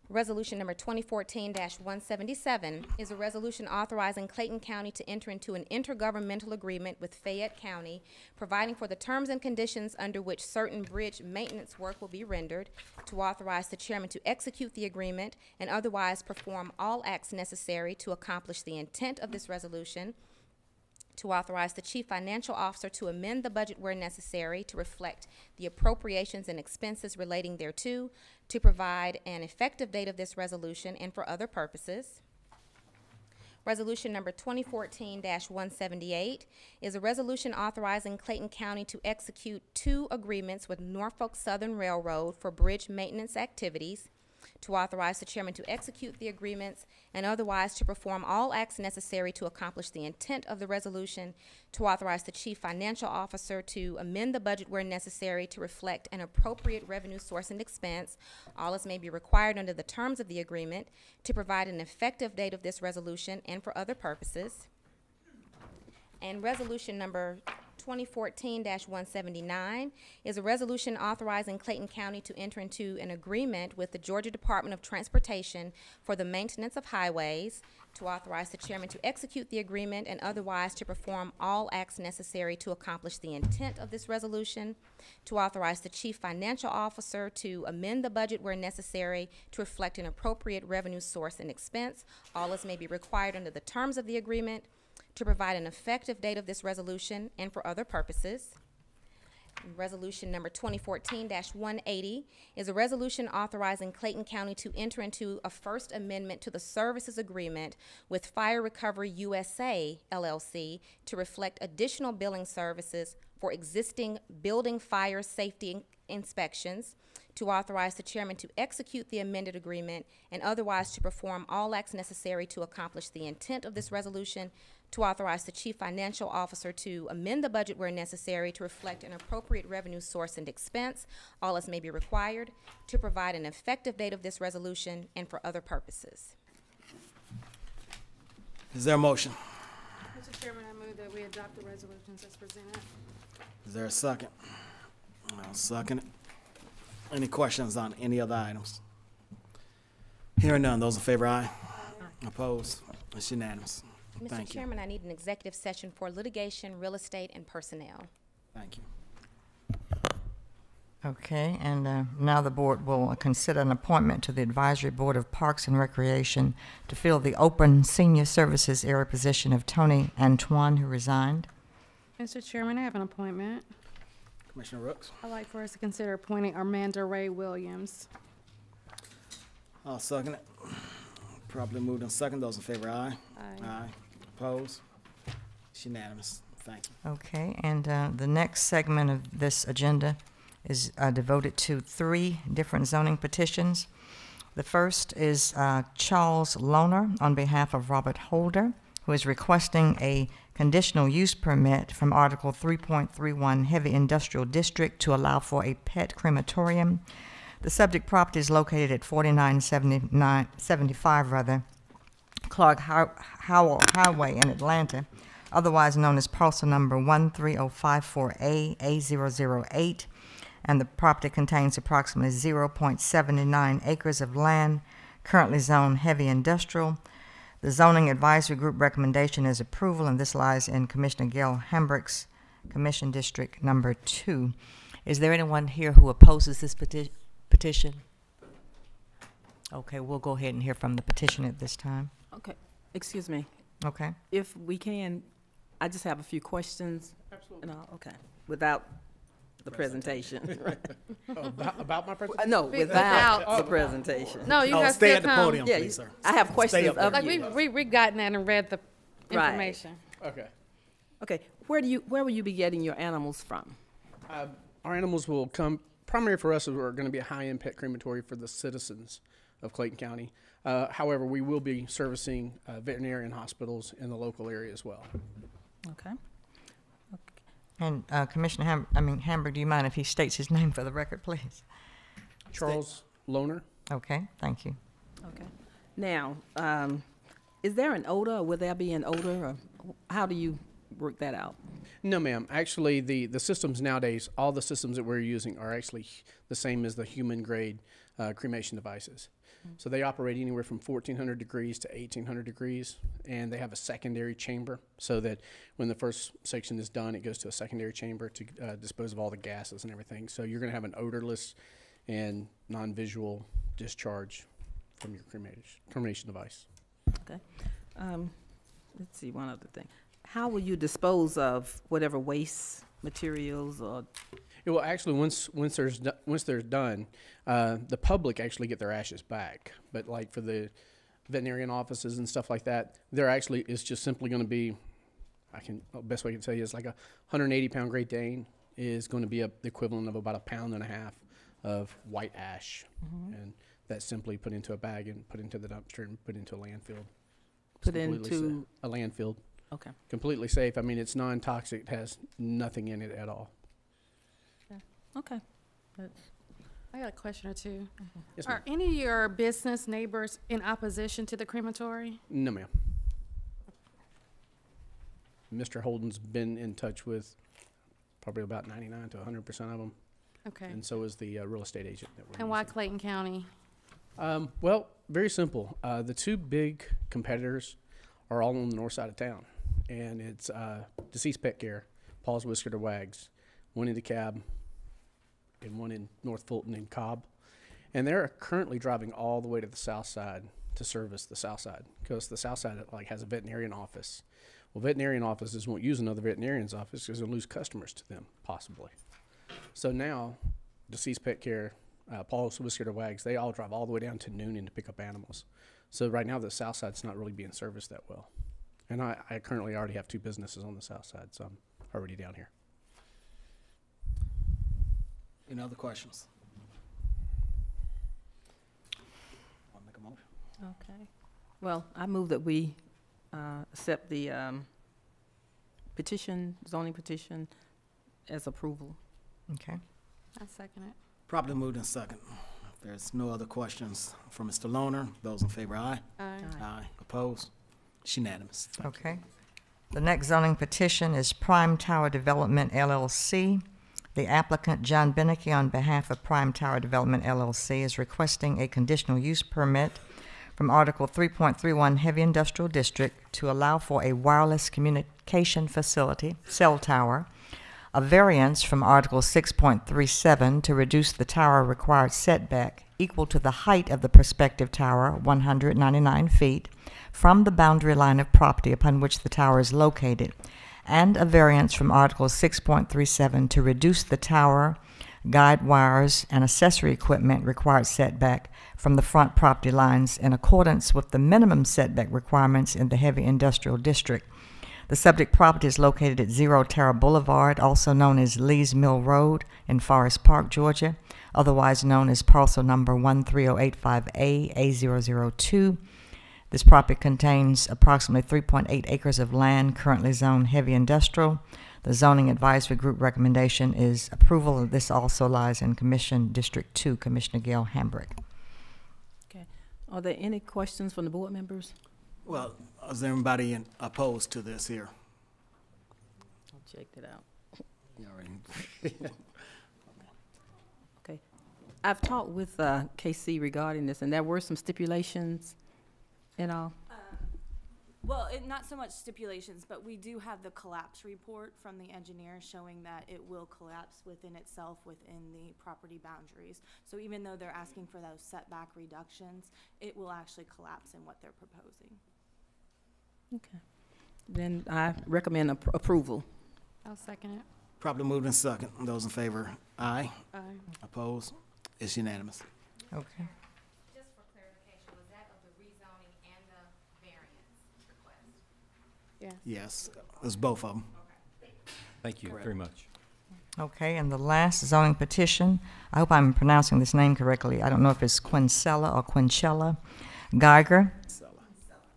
Resolution number 2014-177 is a resolution authorizing Clayton County to enter into an intergovernmental agreement with Fayette County, providing for the terms and conditions under which certain bridge maintenance work will be rendered, to authorize the chairman to execute the agreement and otherwise perform all acts necessary to accomplish the intent of this resolution, to authorize the Chief Financial Officer to amend the budget where necessary to reflect the appropriations and expenses relating thereto, to provide an effective date of this resolution and for other purposes. Resolution number 2014-178 is a resolution authorizing Clayton County to execute 2 agreements with Norfolk Southern Railroad for bridge maintenance activities, to authorize the chairman to execute the agreements and otherwise to perform all acts necessary to accomplish the intent of the resolution, to authorize the chief financial officer to amend the budget where necessary to reflect an appropriate revenue source and expense, all as may be required under the terms of the agreement, to provide an effective date of this resolution and for other purposes. And resolution number 2014-179 is a resolution authorizing Clayton County to enter into an agreement with the Georgia Department of Transportation for the maintenance of highways, to authorize the chairman to execute the agreement and otherwise to perform all acts necessary to accomplish the intent of this resolution, to authorize the chief financial officer to amend the budget where necessary to reflect an appropriate revenue source and expense, all as may be required under the terms of the agreement, to provide an effective date of this resolution and for other purposes. Resolution number 2014-180 is a resolution authorizing Clayton County to enter into a first amendment to the services agreement with Fire Recovery USA, LLC, to reflect additional billing services for existing building fire safety inspections, to authorize the chairman to execute the amended agreement and otherwise to perform all acts necessary to accomplish the intent of this resolution, to authorize the chief financial officer to amend the budget where necessary to reflect an appropriate revenue source and expense, all as may be required, to provide an effective date of this resolution and for other purposes. Is there a motion? Mr. Chairman, I move that we adopt the resolutions as presented. Is there a second? I'll second it. Any questions on any other items? Hearing none, those in favor, aye. Opposed? It's unanimous. Mr. Chairman, I need an executive session for litigation, real estate, and personnel. Thank you. Okay, and now the board will consider an appointment to the Advisory Board of Parks and Recreation to fill the open Senior Services area position of Tony Antoine, who resigned. Mr. Chairman, I have an appointment. Commissioner Rooks? I'd like for us to consider appointing Amanda Ray Williams. I'll second it. Properly moved and second. Those in favor, aye. Aye. Aye. Opposed? It's unanimous. Thank you. Okay, and the next segment of this agenda is devoted to 3 different zoning petitions. The first is Charles Lohner on behalf of Robert Holder, who is requesting a conditional use permit from Article 3.31 Heavy Industrial District to allow for a pet crematorium. The subject property is located at 4975 Clark Howell Highway in Atlanta, otherwise known as parcel number 13054A A008, and the property contains approximately 0.79 acres of land, currently zoned heavy industrial. The zoning advisory group recommendation is approval, and this lies in Commissioner Gail Hambrick's Commission District number 2. Is there anyone here who opposes this petition? Okay, we'll go ahead and hear from the petitioner at this time. Okay, excuse me. Okay. If we can, I just have a few questions. Absolutely. No, okay, without the presentation. About my presentation? No, without the presentation. No, you guys stay still at the come. podium, Yeah, please, sir. I have questions up there. of Like you. we've gotten that and read the Right. information. Okay. Okay, where will you be getting your animals from? Our animals will come, primary for us, we're going to be a high-end pet crematory for the citizens of Clayton County. However, we will be servicing veterinarian hospitals in the local area as well. Okay. And Commissioner Hamburg, do you mind if he states his name for the record, please? Charles Lohner. Okay, thank you. Okay. Now, is there an odor, or will there be an odor, or how do you work that out? No, ma'am. Actually, the systems nowadays, all the systems that we're using are actually the same as the human-grade cremation devices. So they operate anywhere from 1,400 degrees to 1,800 degrees, and they have a secondary chamber so that when the first section is done, it goes to a secondary chamber to dispose of all the gases and everything. So you're going to have an odorless and non-visual discharge from your cremation device. Okay. Let's see, one other thing. How will you dispose of whatever waste materials or? Well, actually, once they're done, the public actually get their ashes back. But like for the veterinarian offices and stuff like that, it's just simply going to be, best way I can tell you is like a 180-pound Great Dane is going to be the equivalent of about 1.5 pounds of white ash, and that's simply put into a bag and put into the dumpster and put into a landfill. It's Put completely into a landfill. Okay. Completely safe. I mean, it's non-toxic. It has nothing in it at all. Okay. I got a question or two. Yes, Are any of your business neighbors in opposition to the crematory? No, ma'am. Mr. Holden's been in touch with probably about 99 to 100% of them. Okay. And so is the real estate agent that we're And why Clayton County? Well, very simple. The two big competitors are all on the north side of town. And it's Deceased Pet Care, Paul's Whisker to Wags, one in DeKalb and one in North Fulton and Cobb. And they're currently driving all the way to the south side to service the south side, because the south side like has a veterinarian office. Well, veterinarian offices won't use another veterinarian's office because they'll lose customers to them, possibly. So now, Deceased Pet Care, Paul's Whisker to Wags, they all drive all the way down to Noonan to pick up animals. So right now, the south side's not really being serviced that well. And I currently already have two businesses on the south side, so I'm already down here. Any other questions? Want to make a motion? Okay. Well, I move that we accept the zoning petition as approval. Okay. I second it. Properly moved in second. If there's no other questions from Mr. Lohner, those in favor, aye. Aye. Aye. Opposed? It's unanimous. Okay. The next zoning petition is Prime Tower Development LLC. The applicant, John Beneke, on behalf of Prime Tower Development LLC, is requesting a conditional use permit from Article 3.31 Heavy Industrial District to allow for a wireless communication facility, cell tower, a variance from Article 6.37 to reduce the tower required setback equal to the height of the prospective tower, 199 feet, from the boundary line of property upon which the tower is located, and a variance from Article 6.37 to reduce the tower, guide wires, and accessory equipment required setback from the front property lines in accordance with the minimum setback requirements in the heavy industrial district. The subject property is located at 0 Terra Boulevard, also known as Lee's Mill Road in Forest Park, Georgia, otherwise known as parcel number 13085A A002. This property contains approximately 3.8 acres of land currently zoned heavy industrial. The zoning advisory group recommendation is approval. This also lies in Commission District 2, Commissioner Gail Hambrick. Okay. Are there any questions from the board members? Well, is there anybody opposed to this here? I checked it out. You already. Okay. I've talked with KC regarding this, and there were some stipulations and all. Well, not so much stipulations, but we do have the collapse report from the engineer showing that it will collapse within itself within the property boundaries. So even though they're asking for those setback reductions, it will actually collapse in what they're proposing. Okay. Then I recommend approval. I'll second it. Properly moved in second. Those in favor, aye. Aye. Opposed? It's unanimous. Okay. Just for clarification, was that of the rezoning and the variance request? Yes. Yes, it's both of them. Thank you very much. Okay, and the last zoning petition, I hope I'm pronouncing this name correctly. I don't know if it's Quincella or Quinchella Geiger.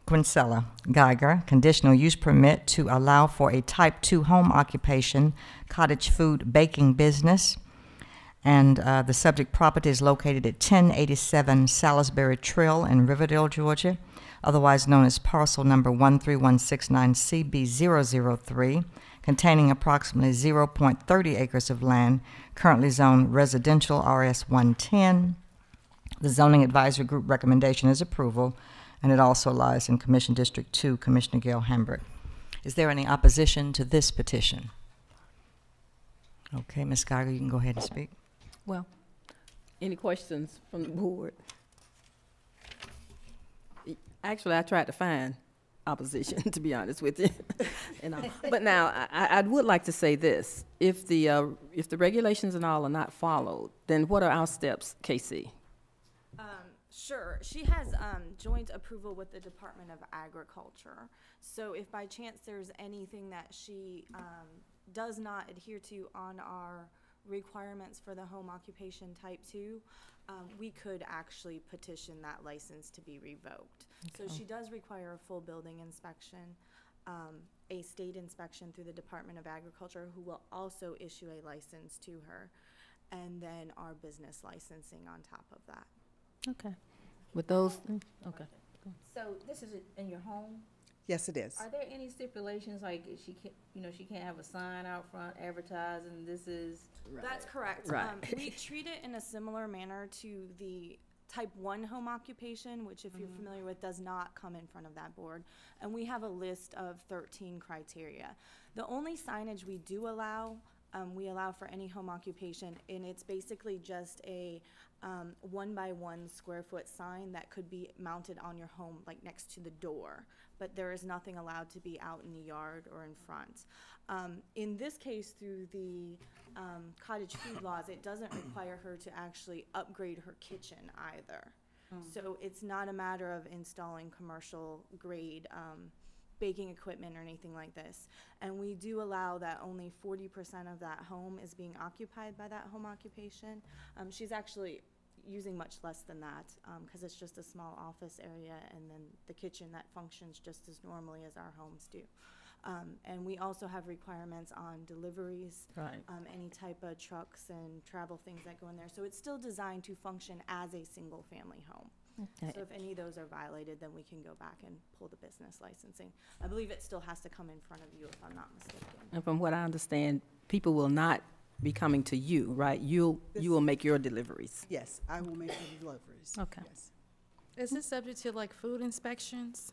Quincella Geiger, conditional use permit to allow for a type 2 home occupation, cottage food baking business. And the subject property is located at 1087 Salisbury Trail in Riverdale, Georgia, otherwise known as parcel number 13169CB003, containing approximately 0.30 acres of land, currently zoned residential RS 110. The zoning advisory group recommendation is approval, and it also lies in Commission District 2, Commissioner Gail Hambrick. Is there any opposition to this petition? Okay, Ms. Geiger, you can go ahead and speak. Well, any questions from the board? Actually, I tried to find opposition, to be honest with you. But now, I would like to say this. If the regulations and all are not followed, then what are our steps, Casey? Sure. She has joint approval with the Department of Agriculture. So if by chance there's anything that she does not adhere to on our requirements for the home occupation type 2, we could actually petition that license to be revoked. So she does require a full building inspection, a state inspection through the Department of Agriculture, who will also issue a license to her, and then our business licensing on top of that. Okay. With those, okay. So this is in your home? Yes, it is. Are there any stipulations, like she can't, she can't have a sign out front advertising this is? That's correct. Right. We treat it in a similar manner to the type 1 home occupation, which if you're familiar with, does not come in front of that board. And we have a list of 13 criteria. The only signage we do allow, we allow for any home occupation, and it's basically just a 1 by 1 square foot sign that could be mounted on your home, like next to the door. But there is nothing allowed to be out in the yard or in front. In this case, through the cottage food laws, it doesn't require her to actually upgrade her kitchen either. So it's not a matter of installing commercial grade baking equipment or anything like this. And we do allow that only 40% of that home is being occupied by that home occupation. She's actually using much less than that because it's just a small office area, and then the kitchen that functions just as normally as our homes do. And we also have requirements on deliveries, Right. Any type of trucks and travel things that go in there. So it's still designed to function as a single family home. Okay. So if any of those are violated, then we can go back and pull the business licensing. I believe it still has to come in front of you, if I'm not mistaken. And from what I understand, people will not be coming to you, right? You will make your deliveries. Yes, I will make the deliveries. Okay. Yes. Is this subject to like food inspections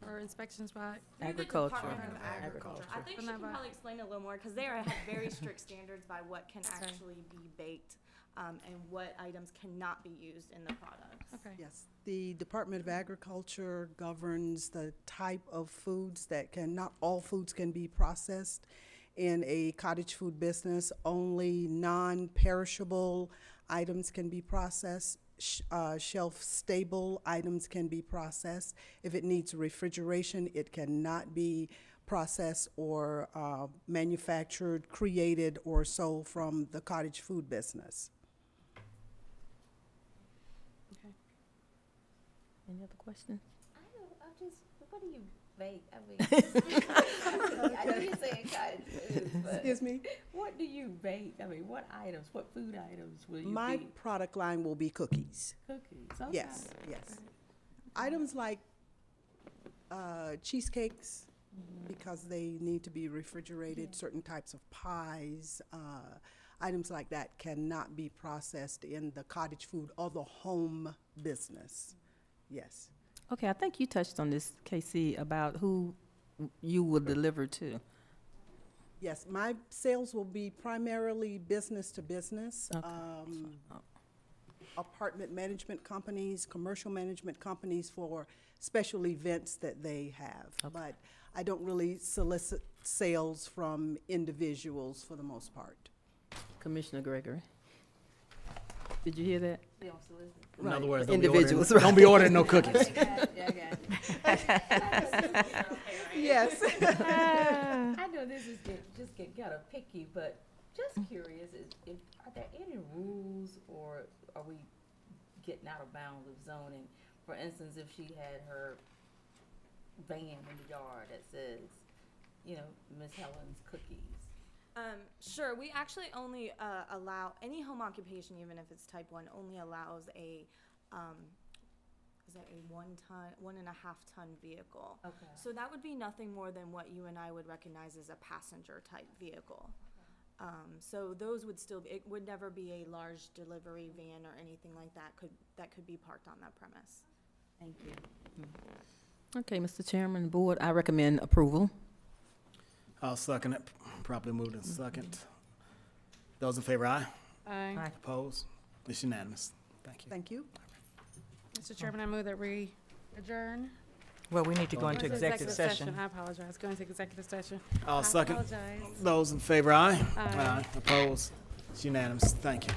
or inspections by? Agriculture. Department of Agriculture. I think she can probably explain a little more, because they have very strict standards by what can actually be baked and what items cannot be used in the products. Okay. Yes, the Department of Agriculture governs the type of foods that not all foods can be processed in a cottage food business. Only non-perishable items can be processed. Shelf-stable items can be processed. If it needs refrigeration, it cannot be processed or manufactured, created, or sold from the cottage food business. Okay. Any other questions? What do you bake? I mean, I know you're saying cottage food, but Excuse me? what do you bake? I mean, what items, what food items will you My bake? product line will be cookies. Cookies, okay. Yes, yes. Items like cheesecakes, because they need to be refrigerated, certain types of pies, items like that cannot be processed in the cottage food or the home business. Yes. Okay, I think you touched on this, KC, about who you will deliver to. Yes, my sales will be primarily business to business. Okay. Apartment management companies, commercial management companies for special events that they have. Okay. But I don't really solicit sales from individuals for the most part. Commissioner Gregory. Did you hear that? They don't solicit. In other words, Individuals, don't be ordering no cookies. Yeah, I got it. Yes. I know this is just get kind of picky, but just curious, are there any rules, or are we getting out of bounds of zoning? For instance, if she had her van in the yard that says, Miss Helen's Cookies. Sure, we actually only allow any home occupation, even if it's type 1, only allows a is that a 1.5 ton vehicle. Okay. So that would be nothing more than what you and I would recognize as a passenger type vehicle. So those would still it would never be a large delivery van or anything like that could be parked on that premise. Thank you. Okay, Mr. Chairman, Board, I recommend approval. I'll second it. Properly moved and second. Those in favor, aye. Aye. Aye. Opposed? It's unanimous. Thank you. Thank you. Mr. Chairman, I move that we adjourn. Well, we need to go into executive session. I apologize. Go into executive session. I'll second. Apologize. Those in favor, aye. Aye. Opposed? It's unanimous. Thank you.